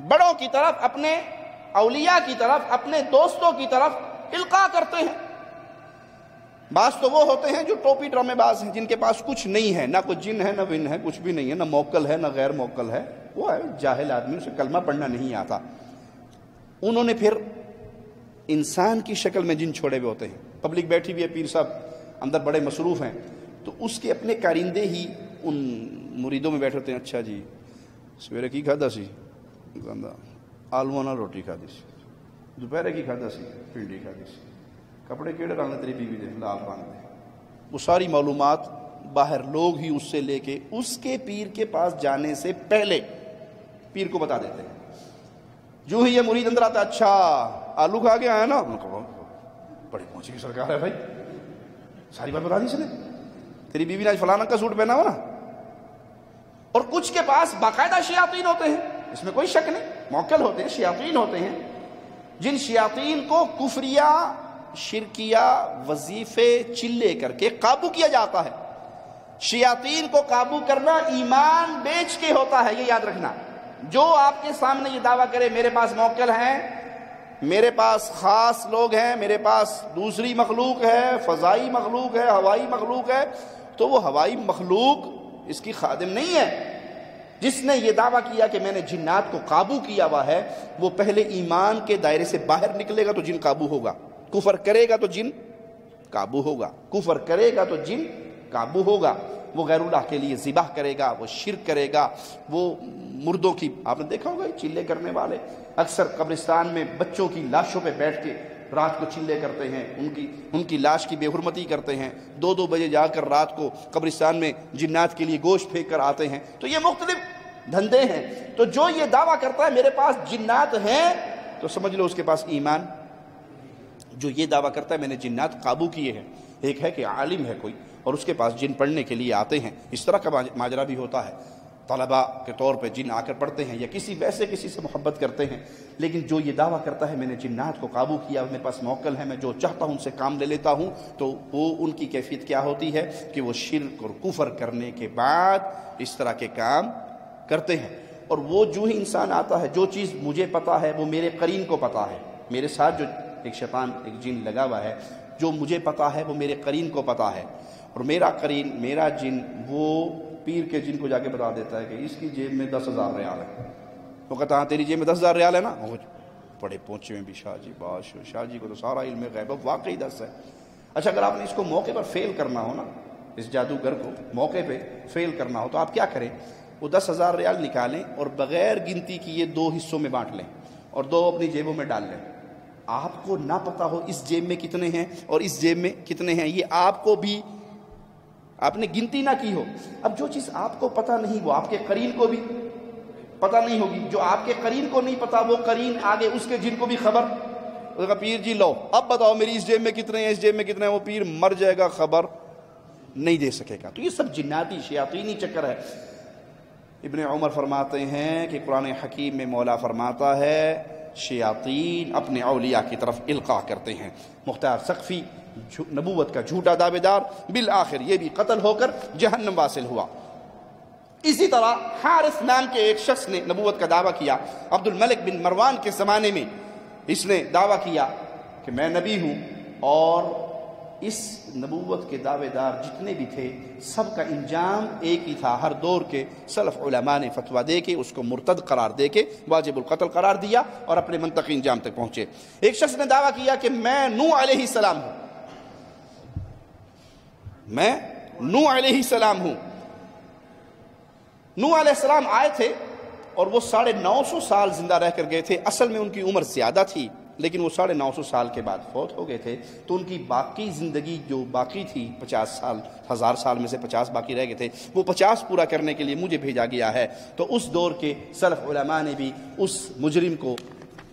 بڑوں کی طرف، اپنے اولیاء کی طرف، اپنے دوستوں کی طرف القاء کرتے ہیں۔ بعض تو وہ ہوتے ہیں جو ٹوپی ڈرامے باز ہیں، جن کے پاس کچھ نہیں ہے، نہ کوئی جن ہے، نہ ون ہے، کچھ بھی نہیں ہے، نہ موکل ہے، نہ غیر موکل ہے، وہ ہے جاہل آدمی، اسے کلمہ پڑھنا نہیں آتا۔ انہوں نے پھر انسان کی شکل میں جن چھوڑے ہوئے ہوتے ہیں۔ پبلک بیٹھی ہوئی ہے، پیر صاحب اندر بڑے مصروف ہیں، تو اس کے اپنے کارندے ہی ان مریدوں میں بیٹھے ہوتے ہیں۔ اچھا جی سویرے کی کھادا سی؟ آلو نال روٹی کھادی سی۔ دوپہرے کی کھادا سی؟ پنڈی کھادی سی۔ کپڑے کیڑے رنگ تیری بیوی دے؟ لال رنگ دے۔ وہ ساری معلومات باہر لوگ ہی اس سے لے کے اس کے پیر کے پاس جانے سے پہلے پیر کو بتا دیتے ہیں۔ جو ہی یہ مرید اندر آتا ہے، اچھا آلو کھا کے آیا نا، بڑی پہنچی کی سرکار ہے بھائی، ساری بات بتا دی اس نے، تیری بیوی نے آج فلانا کا سوٹ پہنا ہوا نا۔ اور کچھ کے پاس باقاعدہ شیاطین ہوتے ہیں، اس میں کوئی شک نہیں، موکل ہوتے ہیں، شیاطین ہوتے ہیں، جن شیاطین کو کفریہ شرکیہ وظیفے چلے کر کے قابو کیا جاتا ہے۔ شیاطین کو قابو کرنا ایمان بیچ کے ہوتا ہے، یہ یاد رکھنا۔ جو آپ کے سامنے یہ دعویٰ کرے میرے پاس موکل ہیں، میرے پاس خاص لوگ ہیں، میرے پاس دوسری مخلوق ہے، فضائی مخلوق ہے، ہوائی مخلوق ہے، تو وہ ہوائی مخلوق اس کی خادم نہیں ہے۔ جس نے یہ دعویٰ کیا کہ میں نے جنات کو قابو کیا ہوا ہے، وہ پہلے ایمان کے دائرے سے باہر نکلے گا تو جن قابو ہوگا، کفر کرے گا تو جن قابو ہوگا، کفر کرے گا تو جن قابو ہوگا۔ وہ غیر اللہ کے لیے ذبح کرے گا، وہ شرک کرے گا، وہ مردوں کی، آپ نے دیکھا ہوگا چلے کرنے والے اکثر قبرستان میں بچوں کی لاشوں پہ بیٹھ کے رات کو چلے کرتے ہیں، ان کی لاش کی بے حرمتی کرتے ہیں، 2 بجے جا کر رات کو قبرستان میں جنات کے لیے گوشت پھینک کر آتے ہیں۔ تو یہ مختلف دھندے ہیں۔ تو جو یہ دعویٰ کرتا ہے میرے پاس جنات ہیں، تو سمجھ لو اس کے پاس ایمان۔ جو یہ دعویٰ کرتا ہے میں نے جنات قابو کیے ہیں، ایک ہے کہ عالم ہے کوئی اور اس کے پاس جن پڑھنے کے لیے آتے ہیں، اس طرح کا ماجرا بھی ہوتا ہے، طلباء کے طور پہ جن آ کر پڑھتے ہیں یا کسی سے محبت کرتے ہیں۔ لیکن جو یہ دعویٰ کرتا ہے میں نے جنات کو قابو کیا، میرے پاس موکل ہے، میں جو چاہتا ہوں ان سے کام لے لیتا ہوں، تو وہ ان کی کیفیت کیا ہوتی ہے کہ وہ شرک اور کفر کرنے کے بعد اس طرح کے کام کرتے ہیں۔ اور وہ جو ہی انسان آتا ہے، جو چیز مجھے پتا ہے وہ میرے قرین کو پتا ہے، میرے ساتھ جو ایک شیطان ایک جن لگا ہوا ہے، جو مجھے پتا ہے وہ میرے قرین کو پتا ہے، اور میرا قرین میرا جن وہ پیر کے جن کو جا کے بتا دیتا ہے کہ اس کی جیب میں 10,000 ریال ہے۔ وہ کہتا ہاں تیری جیب میں 10,000 ریال ہے نا، بڑے پہنچے میں بھی شاہ جی، باش شاہ جی کو تو سارا علم غیب واقعی 10 ہے۔ اچھا اگر آپ نے اس کو موقع پر فیل کرنا ہو نا، اس جادوگر کو موقع پہ فیل کرنا ہو تو آپ کیا کریں؟ وہ 10,000 ریال نکالیں اور بغیر گنتی کی یہ 2 حصوں میں بانٹ لیں اور 2 اپنی جیبوں میں ڈال لیں۔ آپ کو نہ پتا ہو اس جیب میں کتنے ہیں اور اس جیب میں کتنے ہیں، یہ آپ کو بھی آپ نے گنتی نہ کی ہو۔ اب جو چیز آپ کو پتہ نہیں وہ آپ کے قرین کو بھی پتہ نہیں ہوگی، جو آپ کے قرین کو نہیں پتا وہ قرین آگے اس کے جن کو بھی خبر۔ پیر جی لو اب بتاؤ میری اس جیب میں کتنے ہیں، اس جیب میں کتنے ہیں، وہ پیر مر جائے گا، خبر نہیں دے سکے گا۔ تو یہ سب جناتی شیاطینی چکر ہے۔ ابن عمر فرماتے ہیں کہ قرآن حکیم میں مولا فرماتا ہے شیاطین اپنے اولیاء کی طرف القاء کرتے ہیں۔ مختار ثقفی نبوت کا جھوٹا دعوے دار، بالآخر یہ بھی قتل ہو کر جہنم واصل ہوا۔ اسی طرح حارث نام کے ایک شخص نے نبوت کا دعویٰ کیا، عبد الملک بن مروان کے زمانے میں اس نے دعویٰ کیا کہ میں نبی ہوں، اور اس نبوت کے دعوے دار جتنے بھی تھے سب کا انجام ایک ہی تھا۔ ہر دور کے سلف علماء نے فتویٰ دے کے اس کو مرتد قرار دے کے واجب القتل قرار دیا اور اپنے منطقی انجام تک پہنچے۔ ایک شخص نے دعویٰ کیا کہ میں نوح علیہ السلام ہوں، میں نوح علیہ السلام ہوں۔ نوح علیہ السلام آئے تھے اور وہ 950 سال زندہ رہ کر گئے تھے۔ اصل میں ان کی عمر زیادہ تھی لیکن وہ 950 سال کے بعد فوت ہو گئے تھے، تو ان کی باقی زندگی جو باقی تھی 50 سال، 1000 سال میں سے 50 باقی رہ گئے تھے، وہ 50 پورا کرنے کے لیے مجھے بھیجا گیا ہے۔ تو اس دور کے سلف علماء نے بھی اس مجرم کو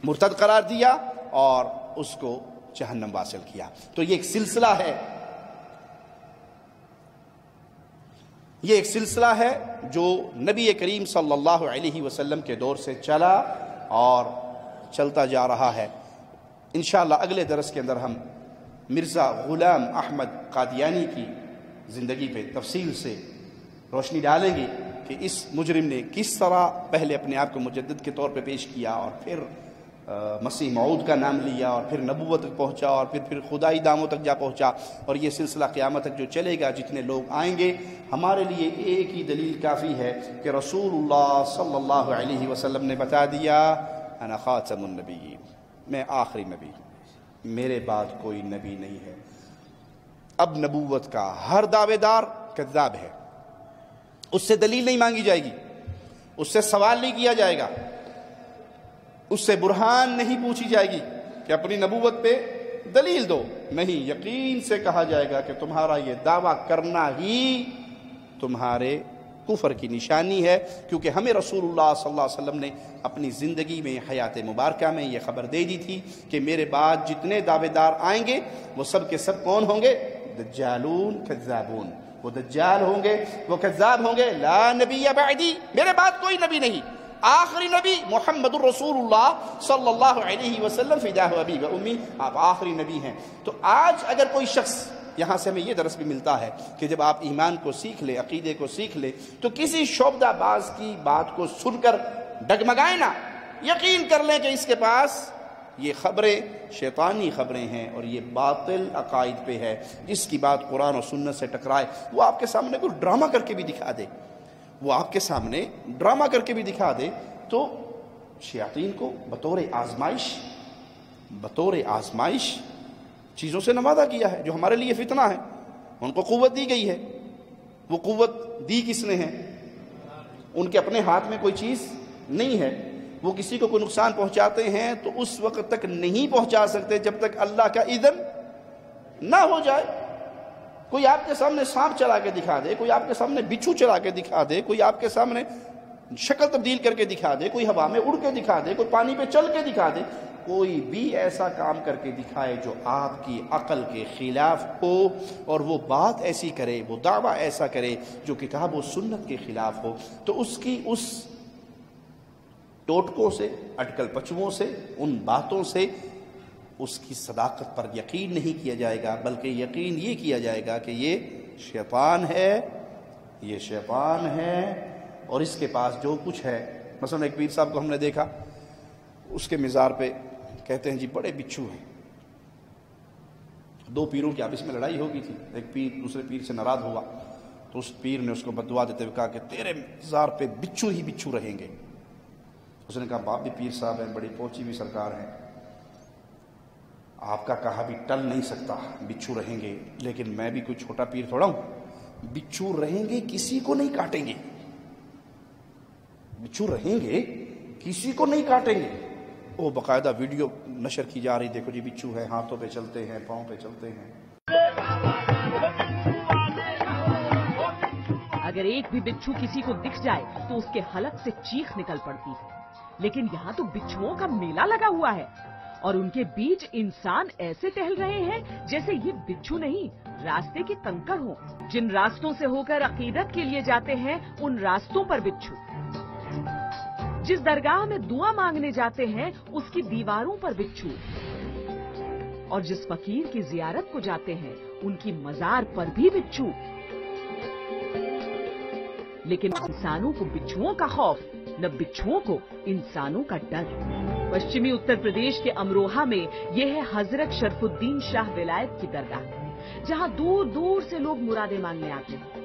مرتد قرار دیا اور اس کو جہنم واصل کیا۔ تو یہ ایک سلسلہ ہے، یہ ایک سلسلہ ہے جو نبی کریم صلی اللہ علیہ وسلم کے دور سے چلا اور چلتا جا رہا ہے۔ انشاءاللہ اگلے درس کے اندر ہم مرزا غلام احمد قادیانی کی زندگی پہ تفصیل سے روشنی ڈالیں گے کہ اس مجرم نے کس طرح پہلے اپنے آپ کو مجدد کے طور پہ پیش کیا اور پھر مسیح موعود کا نام لیا اور پھر نبوت تک پہنچا اور پھر خدائی داموں تک جا پہنچا، اور یہ سلسلہ قیامت تک جو چلے گا، جتنے لوگ آئیں گے، ہمارے لیے ایک ہی دلیل کافی ہے کہ رسول اللہ صلی اللہ علیہ وسلم نے بتا دیا انا خاتم النبیین، میں آخری نبی ہوں، میرے بعد کوئی نبی نہیں ہے۔ اب نبوت کا ہر دعوے دار کذاب ہے، اس سے دلیل نہیں مانگی جائے گی، اس سے سوال نہیں کیا جائے گا، اس سے برہان نہیں پوچھی جائے گی کہ اپنی نبوت پہ دلیل دو، نہیں، یقین سے کہا جائے گا کہ تمہارا یہ دعویٰ کرنا ہی تمہارے کفر کی نشانی ہے، کیونکہ ہمیں رسول اللہ صلی اللہ علیہ وسلم نے اپنی زندگی میں حیات مبارکہ میں یہ خبر دے دی تھی کہ میرے بعد جتنے دعوے دار آئیں گے وہ سب کے سب کون ہوں گے؟ دجالون کذابون، وہ دجال ہوں گے، وہ کذاب ہوں گے۔ لا نبی بعدی، میرے بعد کوئی نبی نہیں۔ آخری نبی محمد الرسول اللہ صلی اللہ علیہ وسلم فداہ ابی و امی، آپ آخری نبی ہیں۔ تو آج اگر کوئی شخص، یہاں سے ہمیں یہ درس بھی ملتا ہے کہ جب آپ ایمان کو سیکھ لیں، عقیدے کو سیکھ لیں، تو کسی شعبدہ باز کی بات کو سن کر ڈگمگائیں نہ، یقین کر لیں کہ اس کے پاس یہ خبریں شیطانی خبریں ہیں اور یہ باطل عقائد پہ ہے۔ جس کی بات قرآن و سنت سے ٹکرائے وہ آپ کے سامنے کوئی ڈرامہ کر کے بھی دکھا دے، وہ آپ کے سامنے ڈرامہ کر کے بھی دکھا دے، تو شیاطین کو بطور آزمائش چیزوں سے نوازا کیا ہے جو ہمارے لیے فتنہ ہے۔ ان کو قوت دی گئی ہے، وہ قوت دی کس نے ہے؟ ان کے اپنے ہاتھ میں کوئی چیز نہیں ہے، وہ کسی کو کوئی نقصان پہنچاتے ہیں تو اس وقت تک نہیں پہنچا سکتے جب تک اللہ کا اذن نہ ہو جائے۔ کوئی آپ کے سامنے سانپ چلا کے دکھا دے، کوئی آپ کے سامنے بچھو چلا کے دکھا دے، کوئی آپ کے سامنے شکل تبدیل کر کے دکھا دے، کوئی ہوا میں اڑ کے دکھا دے، کوئی پانی پہ چل کے دکھا دے، کوئی بھی ایسا کام کر کے دکھائے جو آپ کی عقل کے خلاف ہو، اور وہ بات ایسی کرے، وہ دعویٰ ایسا کرے جو کتاب و سنت کے خلاف ہو، تو اس کی اس ٹوٹکوں سے، اٹکل پچووں سے، ان باتوں سے اس کی صداقت پر یقین نہیں کیا جائے گا، بلکہ یقین یہ کیا جائے گا کہ یہ شیطان ہے اور اس کے پاس جو کچھ ہے۔ مثلا ایک پیر صاحب کو ہم نے دیکھا، اس کے مزار پہ کہتے ہیں جی بڑے بچھو ہیں۔ دو پیروں کی آپس میں لڑائی ہو گئی تھی، ایک پیر دوسرے پیر سے ناراض ہوا تو اس پیر نے اس کو بددعا دیتے ہوئے کہا کہ تیرے مزار پہ بچھو ہی بچھو رہیں گے۔ اس نے کہا باپ بھی پیر صاحب ہیں، بڑی پہنچی بھی سرکار ہیں، آپ کا کہا بھی ٹل نہیں سکتا، بچھو رہیں گے، لیکن میں بھی کوئی چھوٹا پیر تھوڑا ہوں، بچھو رہیں گے کسی کو نہیں کاٹیں گے، بچھو رہیں گے کسی کو نہیں کاٹیں گے۔ وہ باقاعدہ ویڈیو نشر کی جا رہی، دیکھو جی بچھو ہے، ہاتھوں پہ چلتے ہیں، پاؤں پہ چلتے ہیں۔ اگر ایک بھی بچھو کسی کو دکھ جائے تو اس کے حلق سے چیخ نکل پڑتی ہے، لیکن یہاں تو بچھوؤں کا میلہ لگا ہوا ہے اور ان کے بیچ انسان ایسے ٹہل رہے ہیں جیسے یہ بچھو نہیں، راستے کے کنکر ہوں۔ جن راستوں سے ہو کر عقیدت کے لیے جاتے ہیں ان راستوں پر بچھو، جس درگاہ میں دعا مانگنے جاتے ہیں اس کی دیواروں پر بچھو، اور جس فقیر کی زیارت کو جاتے ہیں ان کی مزار پر بھی بچھو۔ لیکن انسانوں کو بچھوؤں کا خوف، نہ بچھوؤں کو انسانوں کا ڈر۔ پشچمی اتر پردیش کے امروہہ میں یہ ہے حضرت شرف الدین شاہ ولایت کی درگاہ، جہاں دور دور سے لوگ مرادیں مانگنے آتے ہیں،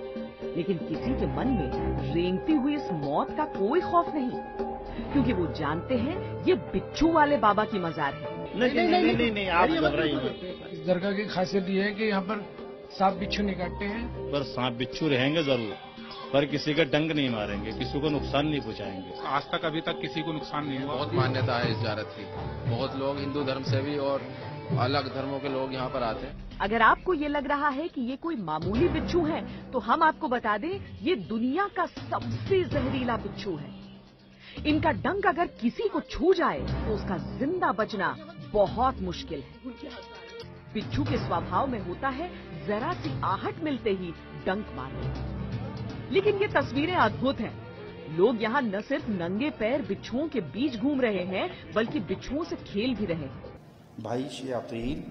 لیکن کسی کے من میں رینگتی ہوئی اس موت کا کوئی خوف نہیں، کیونکہ وہ جانتے ہیں یہ بچھو والے بابا کی مزار ہے۔ نہیں آپ گھبرائیے مت۔ اس درگاہ کی خاصیت یہ ہے کہ یہاں پر سانپ بچھو نہیں کاٹتے ہیں، پر سانپ بچھو رہیں گے ضرور، پر کسی کا ڈنگ نہیں ماریں گے، کسی کو نقصان نہیں پہنچائیں گے۔ آج تک ابھی تک کسی کو نقصان نہیں ہوا۔ بہت مانیتا ہے اس زیارت کی، بہت لوگ ہندو دھرم سے بھی اور الگ دھرموں کے لوگ یہاں پر آتے ہیں۔ اگر آپ کو یہ لگ رہا ہے کہ یہ کوئی معمولی بچھو ہے تو ہم آپ کو بتا دیں یہ دنیا کا سب سے زہریلا بچھو ہے۔ ان کا ڈنک اگر کسی کو چھو جائے تو اس کا زندہ بچنا بہت مشکل ہے۔ بچھو کے سوبھاؤ میں ہوتا ہے ذرا سی آہٹ ملتے ہی ڈنک مارنا، لیکن یہ تصویریں ادبھت ہیں۔ لوگ یہاں نہ صرف ننگے پیر بچھوؤں کے بیچ گھوم رہے ہیں بلکہ بچھوؤں سے کھیل بھی رہے ہیں۔ بھائی شیاطین،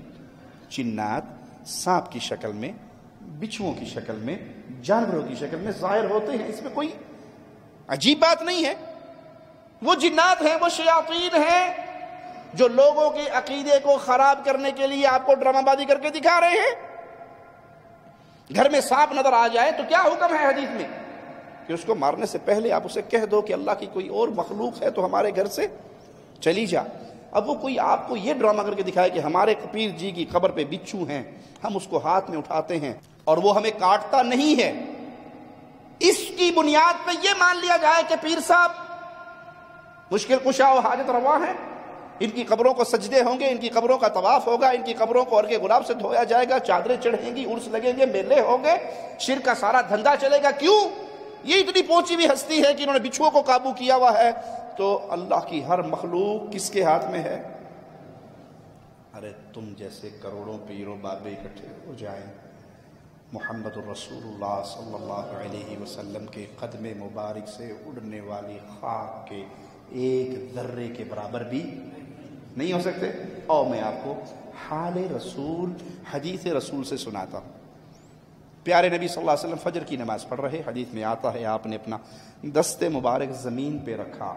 جنات سانپ کی شکل میں، بچھوؤں کی شکل میں، جانوروں کی شکل میں ظاہر ہوتے ہیں، اس میں کوئی عجیب بات نہیں ہے۔ وہ جنات ہیں، وہ شیاطین ہیں جو لوگوں کے عقیدے کو خراب کرنے کے لیے آپ کو ڈرامہ بازی کر کے دکھا رہے ہیں۔ گھر میں سانپ نظر آ جائے تو کیا حکم ہے حدیث میں کہ اس کو مارنے سے پہلے آپ اسے کہہ دو کہ اللہ کی کوئی اور مخلوق ہے تو ہمارے گھر سے چلی جا۔ اب وہ کوئی آپ کو یہ ڈرامہ کر کے دکھائے کہ ہمارے پیر جی کی قبر پہ بچھو ہیں، ہم اس کو ہاتھ میں اٹھاتے ہیں اور وہ ہمیں کاٹتا نہیں ہے، اس کی بنیاد پہ یہ مان لیا جائے کہ پیر صاحب مشکل کشا و حاجت روا ہیں، ان کی قبروں کو سجدے ہوں گے، ان کی قبروں کا طواف ہوگا، ان کی قبروں کو عرق گلاب سے دھویا جائے گا، چادریں چڑھیں گی، عرس لگیں گے، میلے ہوں گے، شرک کا سارا دھندا چلے گا۔ کیوں؟ یہ اتنی پہنچی ہوئی ہستی ہے کہ انہوں نے بچھوؤں کو قابو کیا ہوا ہے، تو اللہ کی ہر مخلوق کس کے ہاتھ میں ہے؟ ارے تم جیسے کروڑوں پیروں بابے اکٹھے ہو جائیں، محمد الرسول اللہ صلی اللہ علیہ وسلم کے قدم مبارک سے اڑنے والی خاک کے ایک ذرے کے برابر بھی نہیں ہو سکتے. اور میں آپ کو حال رسول، حدیث رسول سے سناتا ہوں. پیارے نبی صلی اللہ علیہ وسلم فجر کی نماز پڑھ رہے، حدیث میں آتا ہے آپ نے اپنا دست مبارک زمین پہ رکھا،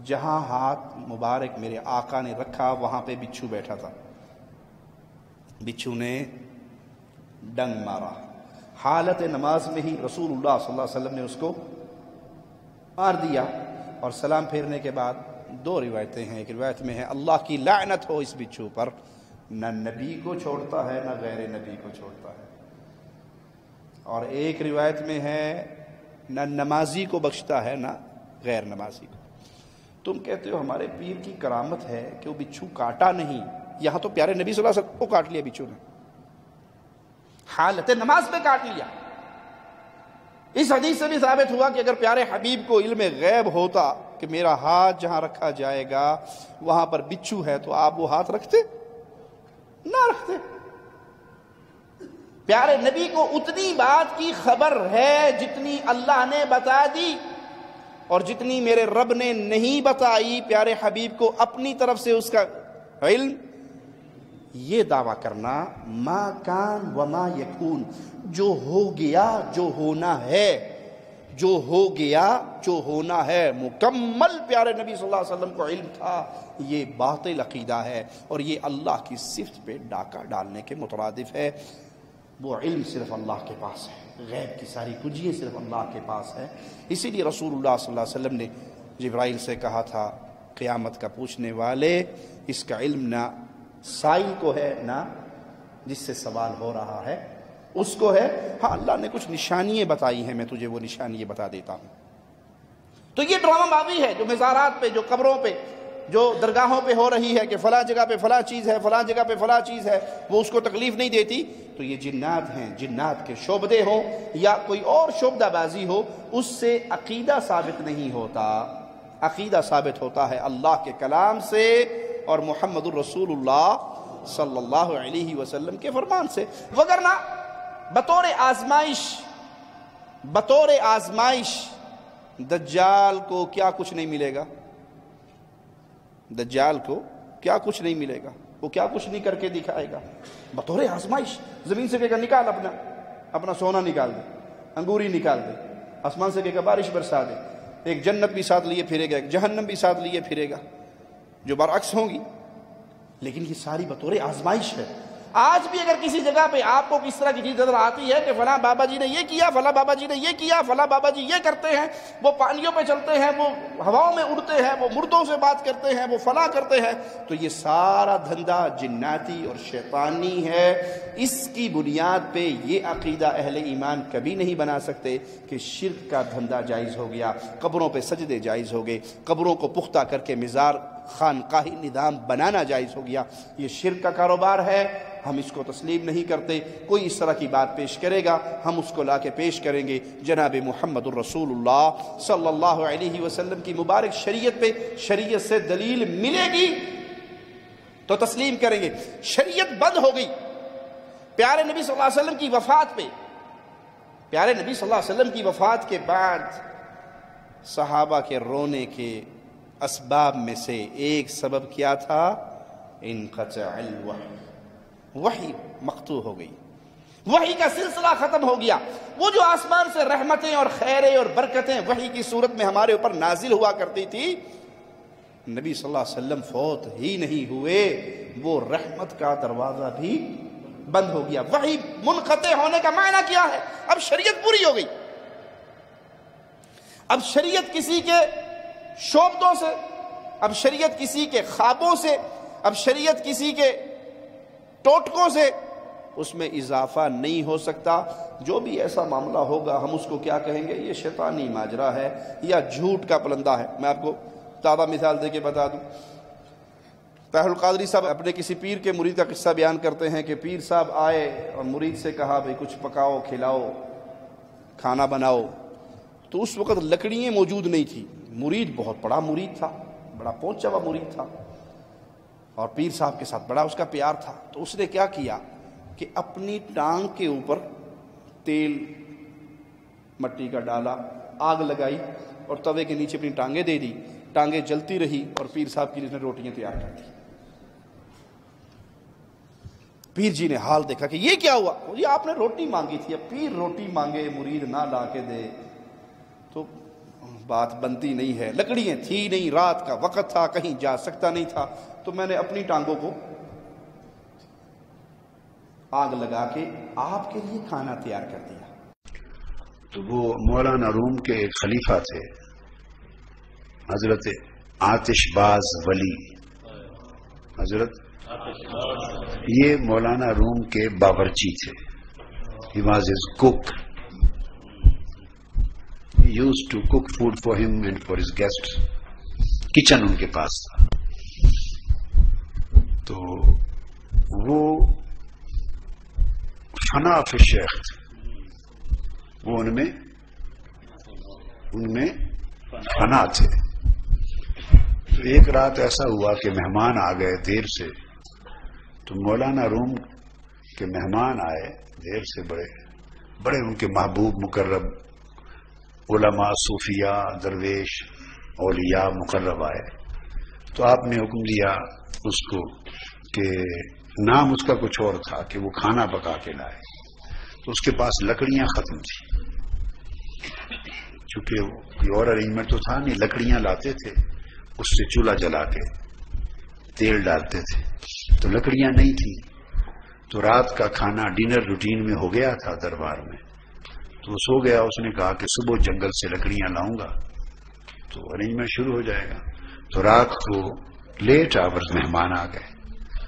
جہاں ہاتھ مبارک میرے آقا نے رکھا وہاں پہ بچھو بیٹھا تھا. بچھو نے ڈنگ مارا، حالت نماز میں ہی رسول اللہ صلی اللہ علیہ وسلم نے اس کو مار دیا. اور سلام پھیرنے کے بعد دو روایتیں ہیں. ایک روایت میں ہے اللہ کی لعنت ہو اس بچھو پر، نہ نبی کو چھوڑتا ہے نہ غیر نبی کو چھوڑتا ہے. اور ایک روایت میں ہے نہ نمازی کو بخشتا ہے نہ غیر نمازی کو. تم کہتے ہو ہمارے پیر کی کرامت ہے کہ وہ بچھو کاٹا نہیں، یہاں تو پیارے نبی صلی اللہ علیہ وسلم کو کاٹ لیا بچھو نے، حالت نماز پہ کاٹ لیا. اس حدیث سے بھی ثابت ہوا کہ اگر پیارے حبیب کو علم غیب ہوتا کہ میرا ہاتھ جہاں رکھا جائے گا وہاں پر بچھو ہے تو آپ وہ ہاتھ رکھتے نہ رکھتے. پیارے نبی کو اتنی بات کی خبر ہے جتنی اللہ نے بتا دی، اور جتنی میرے رب نے نہیں بتائی. پیارے حبیب کو اپنی طرف سے اس کا علم. یہ دعویٰ کرنا ما کان وما یکون، جو ہو گیا جو ہونا ہے، جو ہو گیا جو ہونا ہے، مکمل پیارے نبی صلی اللہ علیہ وسلم کو علم تھا، یہ باطل عقیدہ ہے اور یہ اللہ کی صفت پہ ڈاکہ ڈالنے کے مترادف ہے. وہ علم صرف اللہ کے پاس ہے، غیب کی ساری کنجیاں صرف اللہ کے پاس ہے. اسی لیے رسول اللہ صلی اللہ علیہ وسلم نے جبرائیل سے کہا تھا قیامت کا پوچھنے والے، اس کا علم نہ سائل کو ہے نہ جس سے سوال ہو رہا ہے اس کو ہے. ہاں اللہ نے کچھ نشانیاں بتائی ہیں، میں تجھے وہ نشانیاں بتا دیتا ہوں. تو یہ ڈرامہ بازی ہے جو مزارات پہ، جو قبروں پہ، جو درگاہوں پہ ہو رہی ہے کہ فلاں جگہ پہ فلاں چیز ہے، فلاں جگہ پہ فلاں چیز ہے، وہ اس کو تکلیف نہیں دیتی. تو یہ جنات ہیں، جنات کے شعبدے ہوں یا کوئی اور شعبدہ بازی ہو، اس سے عقیدہ ثابت نہیں ہوتا. عقیدہ ثابت ہوتا ہے اللہ کے کلام سے اور محمد الرسول اللہ صلی اللہ علیہ وسلم کے فرمان سے. وگرنہ بطور آزمائش دجال کو کیا کچھ نہیں ملے گا. دجال کو کیا کچھ نہیں ملے گا، وہ کیا کچھ نہیں کر کے دکھائے گا. بطور آزمائش زمین سے کہے گا نکال اپنا سونا نکال دے، انگوری نکال دے. آسمان سے کہے گا بارش برسا دے. ایک جنت بھی ساتھ لیے پھرے گا، ایک جہنم بھی ساتھ لیے پھرے گا جو برعکس ہوں گی. لیکن یہ ساری بطور آزمائش ہے. آج بھی اگر کسی جگہ پہ آپ کو کس طرح کی چیز نظر آتی ہے کہ فلاں بابا جی نے یہ کیا، فلاں بابا جی نے یہ کیا، فلاں بابا جی یہ کرتے ہیں، وہ پانیوں پہ چلتے ہیں، وہ ہواؤں میں اڑتے ہیں، وہ مردوں سے بات کرتے ہیں، وہ فلاں کرتے ہیں، تو یہ سارا دھندا جناتی اور شیطانی ہے. اس کی بنیاد پہ یہ عقیدہ اہل ایمان کبھی نہیں بنا سکتے کہ شرک کا دھندا جائز ہو گیا، قبروں پہ سجدے جائز ہو گئے، قبروں کو پختہ کر کے مزار خانقاہی نظام بنانا جائز ہو گیا. یہ شرک کا کاروبار ہے، ہم اس کو تسلیم نہیں کرتے. کوئی اس طرح کی بات پیش کرے گا ہم اس کو لا کے پیش کریں گے جناب محمد الرسول اللہ صلی اللہ علیہ وسلم کی مبارک شریعت پہ. شریعت سے دلیل ملے گی تو تسلیم کریں گے. شریعت بند ہو گئی پیارے نبی صلی اللہ علیہ وسلم کی وفات پہ. پیارے نبی صلی اللہ علیہ وسلم کی وفات کے بعد صحابہ کے رونے کے اسباب میں سے ایک سبب کیا تھا؟ انقطاع الوحی. وحی مقطوع ہو گئی، وحی کا سلسلہ ختم ہو گیا. وہ جو آسمان سے رحمتیں اور خیریں اور برکتیں وحی کی صورت میں ہمارے اوپر نازل ہوا کرتی تھی، نبی صلی اللہ علیہ وسلم فوت ہی نہیں ہوئے، وہ رحمت کا دروازہ بھی بند ہو گیا. وحی منقطع ہونے کا معنی کیا ہے؟ اب شریعت پوری ہو گئی. اب شریعت کسی کے شعبدوں سے، اب شریعت کسی کے خوابوں سے، اب شریعت کسی کے ٹوٹکوں سے اس میں اضافہ نہیں ہو سکتا. جو بھی ایسا معاملہ ہوگا ہم اس کو کیا کہیں گے؟ یہ شیطانی ماجرا ہے یا جھوٹ کا پلندہ ہے. میں آپ کو تازہ مثال دے کے بتا دوں. طاہر القادری صاحب اپنے کسی پیر کے مرید کا قصہ بیان کرتے ہیں کہ پیر صاحب آئے اور مرید سے کہا بھئی کچھ پکاؤ، کھلاؤ، کھانا بناؤ. تو اس وقت لکڑیاں موجود نہیں تھی. مرید بہت بڑا مرید تھا، بڑا پہنچا ہوا مرید تھا اور پیر صاحب کے ساتھ بڑا اس کا پیار تھا. تو اس نے کیا کیا کہ اپنی ٹانگ کے اوپر تیل مٹی کا ڈالا، آگ لگائی اور توے کے نیچے اپنی ٹانگیں دے دی، ٹانگیں جلتی رہی اور پیر صاحب کے لیے روٹیاں تیار کر دی۔ پیر جی نے حال دیکھا کہ یہ کیا ہوا؟ جی آپ نے روٹی مانگی تھی، اب پیر روٹی مانگے مرید نہ لا کے دے تو بات بنتی نہیں ہے۔ لکڑیاں تھی نہیں، رات کا وقت تھا، کہیں جا سکتا نہیں تھا، تو میں نے اپنی ٹانگوں کو آگ لگا کے آپ کے لیے کھانا تیار کر دیا۔ تو وہ مولانا روم کے ایک خلیفہ تھے حضرت آتش باز ولی، حضرت یہ مولانا روم کے باورچی تھے۔ He was his cook. He used to cook food for him and for his guests. Kitchen ان کے پاس تھا۔ تو وہ فنا فی الشیخ تھے، وہ ان میں فنا تھے۔ تو ایک رات ایسا ہوا کہ مہمان آ گئے دیر سے، تو مولانا روم کے مہمان آئے دیر سے، بڑے ان کے محبوب مقرب علماء صوفیاء درویش اولیاء مقرب آئے۔ تو آپ نے حکم دیا اس کو کہ نام اس کا کچھ اور تھا کہ وہ کھانا پکا کے لائے۔ تو اس کے پاس لکڑیاں ختم تھی، چونکہ کوئی اور ارینجمنٹ تو تھا نہیں، لکڑیاں لاتے تھے، اس سے چولہا جلا کے تیل ڈالتے تھے، تو لکڑیاں نہیں تھی۔ تو رات کا کھانا ڈنر روٹین میں ہو گیا تھا دربار میں، تو وہ سو گیا۔ اس نے کہا کہ صبح جنگل سے لکڑیاں لاؤں گا تو ارینجمنٹ شروع ہو جائے گا۔ تو رات کو لیٹ آورز مہمان آ گئے،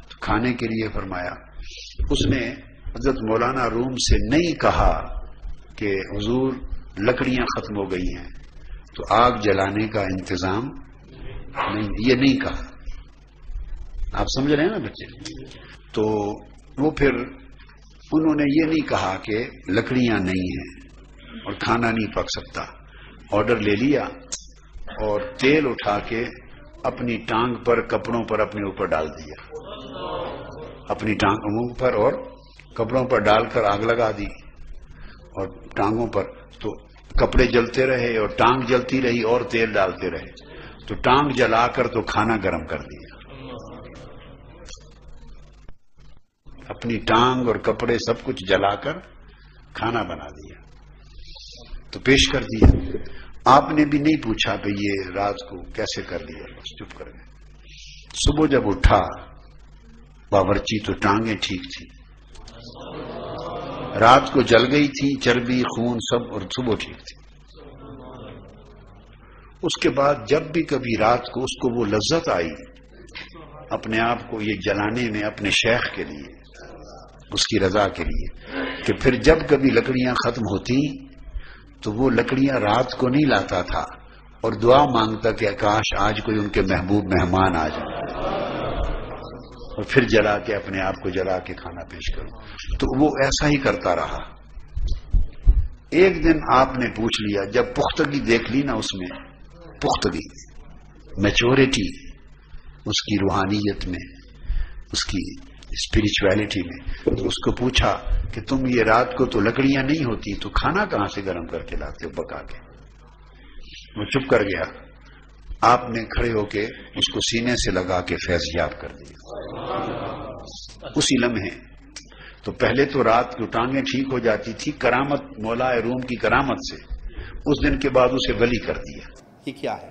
تو کھانے کے لیے فرمایا۔ اس نے حضرت مولانا روم سے نہیں کہا کہ حضور لکڑیاں ختم ہو گئی ہیں تو آگ جلانے کا انتظام نہیں، یہ نہیں کہا۔ آپ سمجھ رہے ہیں نا بچے؟ تو وہ پھر انہوں نے یہ نہیں کہا کہ لکڑیاں نہیں ہیں اور کھانا نہیں پک سکتا، آرڈر لے لیا اور تیل اٹھا کے اپنی ٹانگ پر کپڑوں پر اپنے اوپر ڈال دیا، اپنی ٹانگوں پر اور کپڑوں پر ڈال کر آگ لگا دی اور ٹانگوں پر، تو کپڑے جلتے رہے اور ٹانگ جلتی رہی اور تیل ڈالتے رہے، تو ٹانگ جلا کر تو کھانا گرم کر دیا، اپنی ٹانگ اور کپڑے سب کچھ جلا کر کھانا بنا دیا، تو پیش کر دیا۔ آپ نے بھی نہیں پوچھا کہ یہ رات کو کیسے کر لیا، بس چپ کر گئے۔ صبح جب اٹھا باورچی تو ٹانگیں ٹھیک تھی، رات کو جل گئی تھی چربی خون سب، اور صبح ٹھیک تھی۔ اس کے بعد جب بھی کبھی رات کو اس کو وہ لذت آئی اپنے آپ کو یہ جلانے میں اپنے شیخ کے لیے، اس کی رضا کے لیے، کہ پھر جب کبھی لکڑیاں ختم ہوتی تو وہ لکڑیاں رات کو نہیں لاتا تھا اور دعا مانگتا کہ کاش آج کوئی ان کے محبوب مہمان آ جائے، اور پھر جلا کے اپنے آپ کو جلا کے کھانا پیش کروں۔ تو وہ ایسا ہی کرتا رہا۔ ایک دن آپ نے پوچھ لیا، جب پختگی دیکھ لی نا اس میں، پختگی میچورٹی اس کی روحانیت میں، اس کی اسپرچویلٹی میں، تو اس کو پوچھا کہ تم یہ رات کو تو لکڑیاں نہیں ہوتی تو کھانا کہاں سے گرم کر کے لاتے ہو پکا کے؟ وہ چپ کر گیا۔ آپ نے کھڑے ہو کے اس کو سینے سے لگا کے فیض یاب کر دیا اسی لمحے۔ تو پہلے تو رات کو ٹانگیں ٹھیک ہو جاتی تھی، کرامت مولا روم کی کرامت سے، اس دن کے بعد اسے ولی کر دیا۔ یہ کیا ہے؟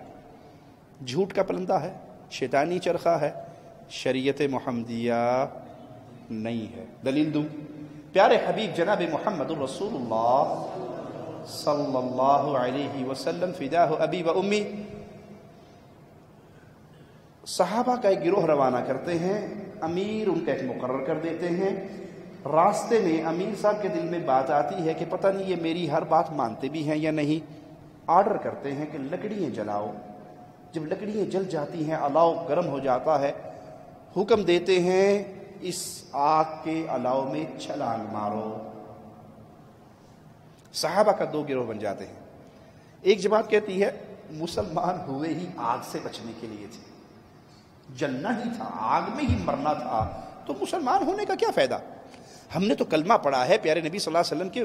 جھوٹ کا پلندہ ہے، شیطانی چرخہ ہے، شریعت محمدیہ نہیں ہے۔ دلیل دوں، پیارے حبیب جناب محمد رسول اللہ صلی اللہ علیہ وسلم فداہ ابی و امی، صحابہ کا ایک گروہ روانہ کرتے ہیں، امیر ان کا ایک مقرر کر دیتے ہیں۔ راستے میں امیر صاحب کے دل میں بات آتی ہے کہ پتہ نہیں یہ میری ہر بات مانتے بھی ہیں یا نہیں۔ آرڈر کرتے ہیں کہ لکڑیاں جلاؤ۔ جب لکڑیاں جل جاتی ہیں، الاؤ گرم ہو جاتا ہے، حکم دیتے ہیں اس آگ کے الاؤ میں چھلانگ مارو۔ صحابہ کا دو گروہ بن جاتے ہیں۔ ایک جماعت کہتی ہے مسلمان ہوئے ہی آگ سے بچنے کے لیے تھے، جلنا ہی تھا، آگ میں ہی مرنا تھا، تو مسلمان ہونے کا کیا فائدہ؟ ہم نے تو کلمہ پڑھا ہے، پیارے نبی صلی اللہ علیہ وسلم کے